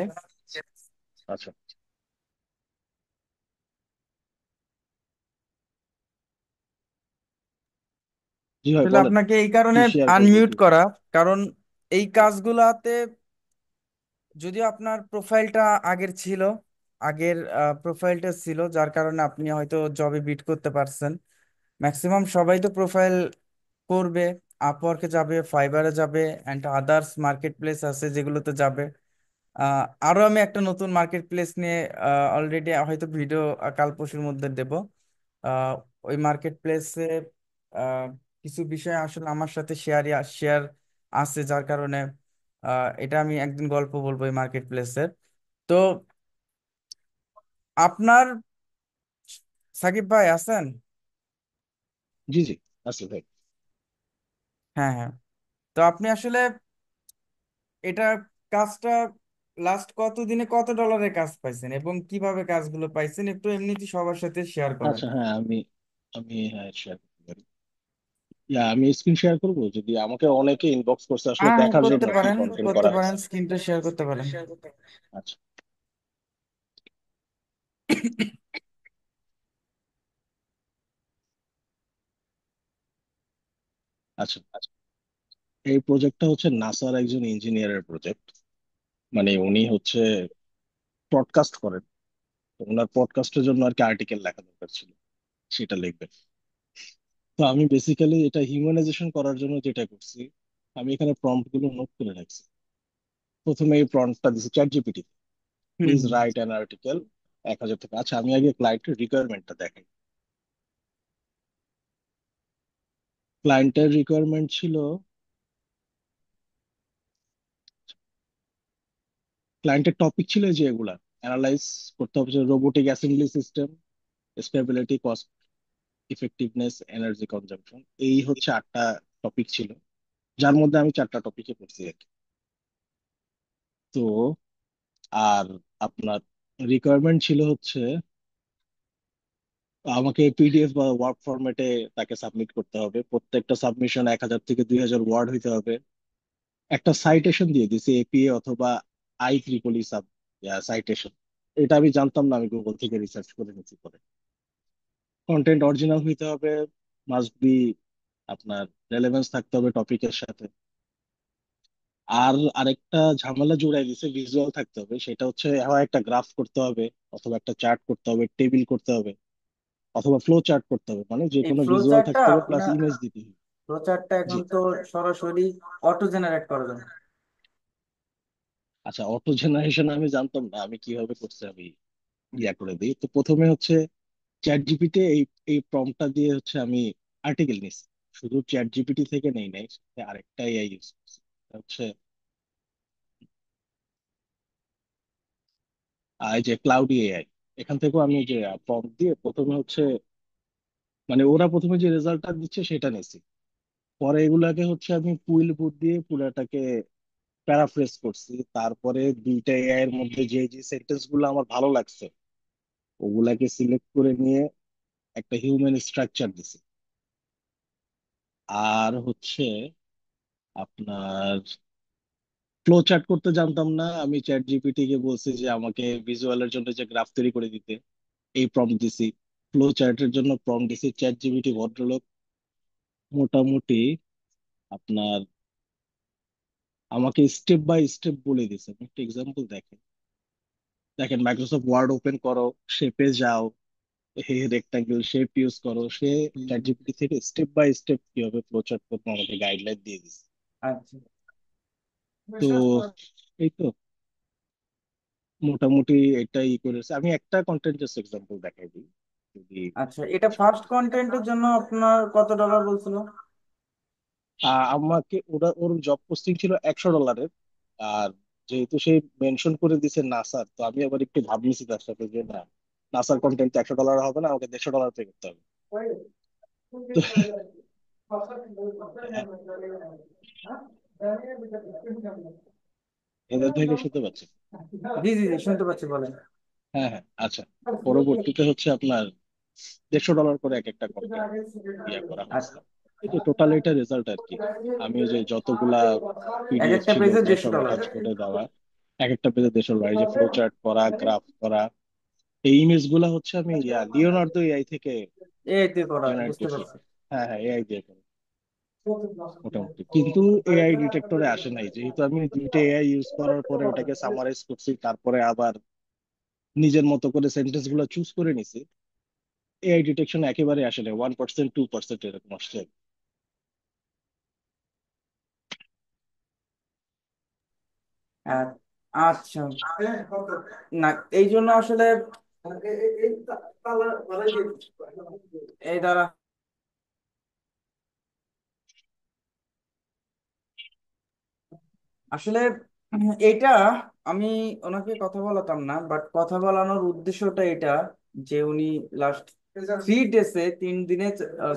আচ্ছা, জি ভাই আসলে বলেন। আপনাকে এই কি কারণে শেয়ার করবো আনমিউট কি? করা, কারণ এই কাজগুলাতে যদিও আপনার প্রোফাইলটা আগের ছিল, আগের প্রোফাইলটা ছিল, যার কারণে আপনি হয়তো জবে বিট করতে পারছেন। ম্যাক্সিমাম সবাই তো প্রোফাইল করবে, আপওয়ার্কে যাবে, ফাইবারে যাবে, অ্যান্ড আদার্স মার্কেট প্লেস আছে যেগুলোতে যাবে। আরো আমি একটা নতুন মার্কেট প্লেস নিয়ে অলরেডি হয়তো ভিডিও কাল পরশুর মধ্যে দেব। আহ, ওই মার্কেট প্লেসে কিছু বিষয় আসলে আমার সাথে শেয়ার আছে, যার কারণে এটা আমি একদিন গল্প বলবো এই মার্কেট প্লেসের। তো আপনার, সাকিব ভাই আছেন? জি জি, আছে ভাই। হ্যাঁ হ্যাঁ। তো আপনি আসলে এটা কাজটা লাস্ট কত দিনে কত ডলারের কাজ পাইছেন এবং কিভাবে কাজগুলো পাইছেন, একটু এমনিতে সবার সাথে শেয়ার করেন। আচ্ছা হ্যাঁ, আমি আমি হ্যাঁ শেয়ার করতে পারি। আমি স্ক্রিন শেয়ার করবো, যদি আমাকে অনেকে ইনবক্স করছে আসলে হ্যাঁ হ্যাঁ, দেখার করতে জন্য কি পারেন, কন্টেন্ট করতে করা পারেন, হয়েছে। স্ক্রিনটা শেয়ার করতে পারেন। আচ্ছা আচ্ছা, এই প্রজেক্টটা হচ্ছে নাসার একজন ইঞ্জিনিয়ারের প্রজেক্ট। মানে উনি হচ্ছে পডকাস্ট করেন, তো ওনার পডকাস্টের জন্য আর কি আর্টিকেল লেখা দরকার ছিল, সেটা লিখবেন। তো আমি বেসিক্যালি এটা হিউম্যানাইজেশন করার জন্য যেটা করছি, আমি এখানে প্রম্পট গুলো নোট করে রাখছি। প্রথমে এই প্রম্পটটা দিচ্ছি chat GPT, hmm please hmm. Write an article 1,000 থেকে। আচ্ছা, আমি আগে ক্লায়েন্টের রিকোয়ারমেন্টটা দেখাই। ক্লায়েন্টের রিকোয়ারমেন্ট ছিল, ক্লায়েন্টের টপিক ছিল যে এগুলা অ্যানালাইজ করতে হবে, যে robotic assembly system, scalability, cost effectiveness, energy consumption. এই হচ্ছে 8টা টপিক ছিল, যার মধ্যে আমি 4টা টপিকে পড়ছি আর কি। তো আর আপনার রিকোয়ারমেন্ট ছিল হচ্ছে আমাকে পিডিএফ বা ওয়ার্ড ফরম্যাটে তাকে সাবমিট করতে হবে। প্রত্যেকটা সাবমিশন 1,000 থেকে 2,000 ওয়ার্ড হইতে হবে। একটা সাইটেশন দিয়ে দিছে, এপিএ অথবা IEEE সাব সাইটেশন। এটা আমি জানতাম না, আমি গুগল থেকে রিসার্চ করে নিচ্ছি পরে। কন্টেন্ট অরিজিনাল হইতে হবে, মাস্ট বি আপনার রেলেভেন্স থাকতে হবে টপিকের সাথে। আর আরেকটা ঝামেলা জুড়াই দিছে, ভিজুয়াল থাকতে হবে। সেটা হচ্ছে হয় একটা গ্রাফ করতে হবে, অথবা একটা চার্ট করতে হবে, টেবিল করতে হবে, অথবা ফ্লো চার্ট করতে হবে। মানে যে এই কোনো ফ্লো ভিজুয়াল চার্টটা থাকতে হবে প্লাস আপনার, ইমেজ দিতে হবে। ফ্লো চার্টটা জি। এখন তো সরাসরি অটো জেনারেট করা যায়। আচ্ছা, অটো জেনারেশন আমি জানতাম না, আমি কিভাবে করছি আমি ইয়া করে দিই। তো প্রথমে হচ্ছে চ্যাট জিপিটি, এই এই প্রম্পটটা দিয়ে হচ্ছে আমি আর্টিকেল নিছি। শুধু চ্যাট জিপিটি থেকে নেই নাই, সাথে আরেকটা এআই ইউজ করছি। এটা হচ্ছে এই যে ক্লাউডি এআই। এখান থেকেও আমি যে প্রম্পট দিয়ে প্রথমে হচ্ছে, মানে ওরা প্রথমে যে রেজাল্টটা দিচ্ছে সেটা নিছি। পরে এগুলাকে হচ্ছে আমি কুইল বুট দিয়ে পুরাটাকে প্যারাফ্রেজ করছি। তারপরে দুইটা এআই এর মধ্যে যে যে সেন্টেন্স গুলো আমার ভালো লাগছে, ওগুলাকে সিলেক্ট করে নিয়ে একটা হিউম্যান স্ট্রাকচার দিছি। আর হচ্ছে আপনার ফ্লো চার্ট করতে জানতাম না, আমি চ্যাট জিপিটি কে বলছি যে আমাকে ভিজুয়ালের জন্য যে গ্রাফ তৈরি করে দিতে। এই প্রম্পট দিছি। ফ্লো চার্টের জন্য প্রম্পট দিছি। চ্যাট জিপিটি ভদ্রলোক মোটামুটি আপনার আমাকে স্টেপ বাই স্টেপ বলে দিছে। আমি একটা এক্সাম্পল দেখেন। দেখেন, মাইক্রোসফট ওয়ার্ড ওপেন করো, শেপে যাও, হে রেক্টাঙ্গেল শেপ ইউজ করো। সে চ্যাট হুম। জিপিটি থেকে স্টেপ বাই স্টেপ কিভাবে ফ্লো চার্ট করবো আমাকে গাইডলাইন দিয়ে দিছে। আচ্ছা। তো এই তো মোটামুটি এটাই করেছে। আমি একটা কন্টেন্ট জাস্ট এক্সাম্পল দেখাই দিই। যদি আচ্ছা, এটা ফার্স্ট কন্টেন্টের জন্য আপনার কত ডলার বলছিল? আমাকে ওর জব পোস্টিং ছিল $100। আর যেহেতু সে মেনশন করে দিছে নাসার, তো আমি আবার একটু ভাবছি তার সাথে যে না, নাসার কন্টেন্ট $100 হবে না, আমাকে $150 পে করতে হবে। তো হ্যাঁ, এদের থেকে শুনতে পাচ্ছি। জি জি জি, শুনতে পাচ্ছি, বলেন। হ্যাঁ হ্যাঁ, আচ্ছা। পরবর্তীতে হচ্ছে আপনার $150 করে এক একটা কন্টেন্ট করা হয়েছে। আচ্ছা, এই যে টোটাল এটা রেজাল্ট আর কি। আমি ওই যে যতগুলা এক পিডিএফ একটা ছিল পেজে ওগুলো দেড়শো সব ডলার অ্যাটাচ করে দেওয়া, এক একটা পেজে $150। এই যে ফ্লো চার্ট করা, গ্রাফ করা, এই ইমেজ গুলা হচ্ছে আমি লিওনার্দো এআই থেকে এতে করা, জেনারেট বুঝতে করছি। পারছি। হ্যাঁ হ্যাঁ, এআই দিয়ে করা মোটামুটি। কিন্তু এআই ডিটেক্টরে আসে নাই, যেহেতু আমি দুইটা এআই ইউজ করার পরে ওটাকে সামারাইজ করছি, তারপরে আবার নিজের মতো করে সেন্টেন্স গুলো চুজ করে নিছি। এআই ডিটেকশন একেবারে আসে নাই, 1% 2% এরকম আসছে। আর- আচ্ছা, না, এই জন্য আসলে এই দ্বারা আসলে এটা আমি ওনাকে কথা বলাতাম না, বাট কথা বলানোর উদ্দেশ্যটা এটা যে উনি লাস্ট 3 ডেজে 3 দিনে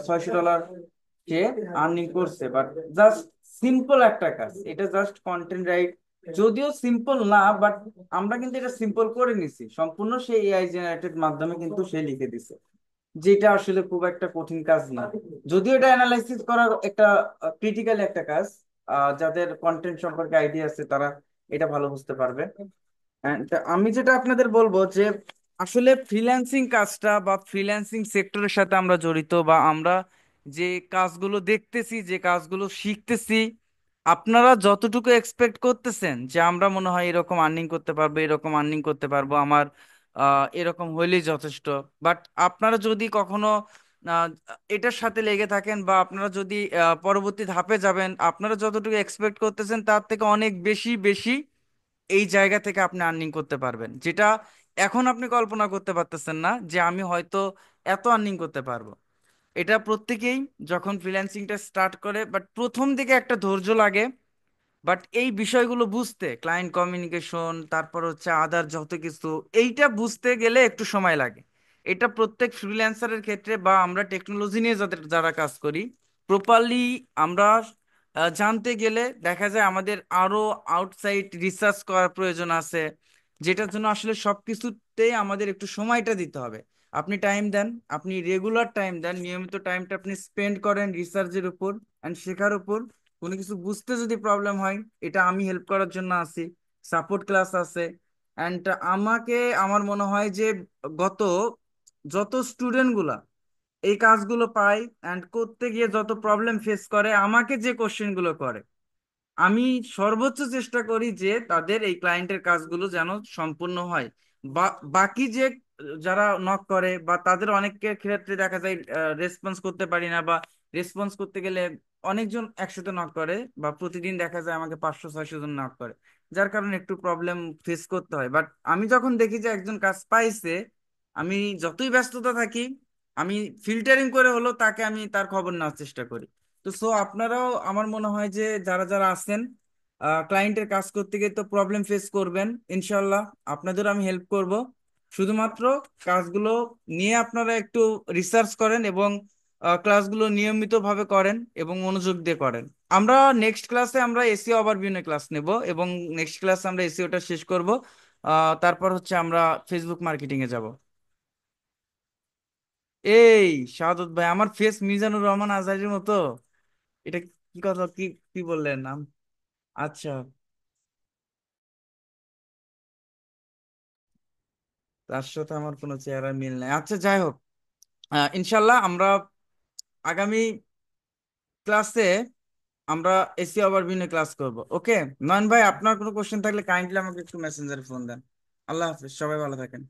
$600 সে আর্নিং করছে। বাট জাস্ট সিম্পল একটা কাজ, এটা জাস্ট কন্টেন্ট রাইট, যদিও সিম্পল না, বাট আমরা কিন্তু এটা সিম্পল করে নিছি, সম্পূর্ণ সেই এআই জেনারেটেড মাধ্যমে কিন্তু সে লিখে দিছে, যেটা আসলে খুব একটা কঠিন কাজ না। যদিও এটা অ্যানালাইসিস করার একটা ক্রিটিক্যাল একটা কাজ, যাদের কন্টেন্ট সম্পর্কে আইডিয়া আছে তারা এটা ভালো বুঝতে পারবে। And আমি যেটা আপনাদের বলবো যে আসলে ফ্রিল্যান্সিং কাজটা বা ফ্রিল্যান্সিং সেক্টরের সাথে আমরা জড়িত, বা আমরা যে কাজগুলো দেখতেছি, যে কাজগুলো শিখতেছি, আপনারা যতটুকু এক্সপেক্ট করতেছেন যে আমরা মনে হয় এরকম আর্নিং করতে পারবো, এরকম আর্নিং করতে পারবো, আমার এরকম হইলেই যথেষ্ট। বাট আপনারা যদি কখনো আহ, এটার সাথে লেগে থাকেন, বা আপনারা যদি পরবর্তী ধাপে যাবেন, আপনারা যতটুকু এক্সপেক্ট করতেছেন তার থেকে অনেক বেশি বেশি এই জায়গা থেকে আপনি আর্নিং করতে পারবেন, যেটা এখন আপনি কল্পনা করতে পারতেছেন না যে আমি হয়তো এত আর্নিং করতে পারবো। এটা প্রত্যেকেই যখন ফ্রিল্যান্সিংটা স্টার্ট করে, বাট প্রথম দিকে একটা ধৈর্য লাগে। বাট এই বিষয়গুলো বুঝতে, ক্লায়েন্ট কমিউনিকেশন, তারপর হচ্ছে আদার যত কিছু, এইটা বুঝতে গেলে একটু সময় লাগে। এটা প্রত্যেক ফ্রিল্যান্সারের ক্ষেত্রে, বা আমরা টেকনোলজি নিয়ে যাদের যারা কাজ করি প্রপারলি, আমরা জানতে গেলে দেখা যায় আমাদের আরো আউটসাইড রিসার্চ করার প্রয়োজন আছে, যেটার জন্য আসলে সবকিছুতেই আমাদের একটু সময়টা দিতে হবে। আপনি টাইম দেন, আপনি রেগুলার টাইম দেন, নিয়মিত টাইমটা আপনি স্পেন্ড করেন রিসার্চের উপর অ্যান্ড শেখার উপর। কোনো কিছু বুঝতে যদি প্রবলেম হয়, এটা আমি হেল্প করার জন্য আছি, সাপোর্ট ক্লাস আছে। অ্যান্ড আমাকে, আমার মনে হয় যে গত যত স্টুডেন্ট গুলা এই কাজগুলো পায় অ্যান্ড করতে গিয়ে যত প্রবলেম ফেস করে, আমাকে যে কোশ্চেন গুলো করে, আমি সর্বোচ্চ চেষ্টা করি যে তাদের এই ক্লায়েন্টের কাজগুলো যেন সম্পূর্ণ হয়। বা বাকি যে যারা নক করে, বা তাদের অনেকের ক্ষেত্রে দেখা যায় রেসপন্স করতে পারি না, বা রেসপন্স করতে গেলে অনেকজন একসাথে নক করে, বা প্রতিদিন দেখা যায় আমাকে 500-600 জন নক করে, যার কারণে একটু প্রবলেম ফেস করতে হয়। বাট আমি যখন দেখি যে একজন কাজ পাইছে, আমি যতই ব্যস্ততা থাকি, আমি ফিল্টারিং করে হলো তাকে আমি তার খবর নেওয়ার চেষ্টা করি। তো সো আপনারাও, আমার মনে হয় যে যারা যারা আছেন ক্লায়েন্টের কাজ করতে গিয়ে তো প্রবলেম ফেস করবেন, ইনশাল্লাহ আপনাদের আমি হেল্প করব। শুধুমাত্র কাজগুলো নিয়ে আপনারা একটু রিসার্চ করেন, এবং ক্লাসগুলো নিয়মিতভাবে করেন এবং মনোযোগ দিয়ে করেন। আমরা নেক্সট ক্লাসে আমরা এসিও ওভারভিউ নিয়ে ক্লাস নেব, এবং নেক্সট ক্লাসে আমরা এসিওটা শেষ করব। তারপর হচ্ছে আমরা ফেসবুক মার্কেটিং এ যাব। এই শাহাদত ভাই, আমার ফেস মিজানুর রহমান আজহারির মতো? এটা কি কথা, কি কি বললেন নাম? আচ্ছা, তার সাথে আমার কোনো চেহারা মিল নাই। আচ্ছা, যাই হোক, ইনশাল্লাহ আমরা আগামী ক্লাসে আমরা এসিও ওভারভিউ নিয়ে ক্লাস করব। ওকে নয়ন ভাই, আপনার কোনো কোশ্চেন থাকলে কাইন্ডলি আমাকে একটু মেসেঞ্জারে ফোন দেন। আল্লাহ হাফিজ, সবাই ভালো থাকেন।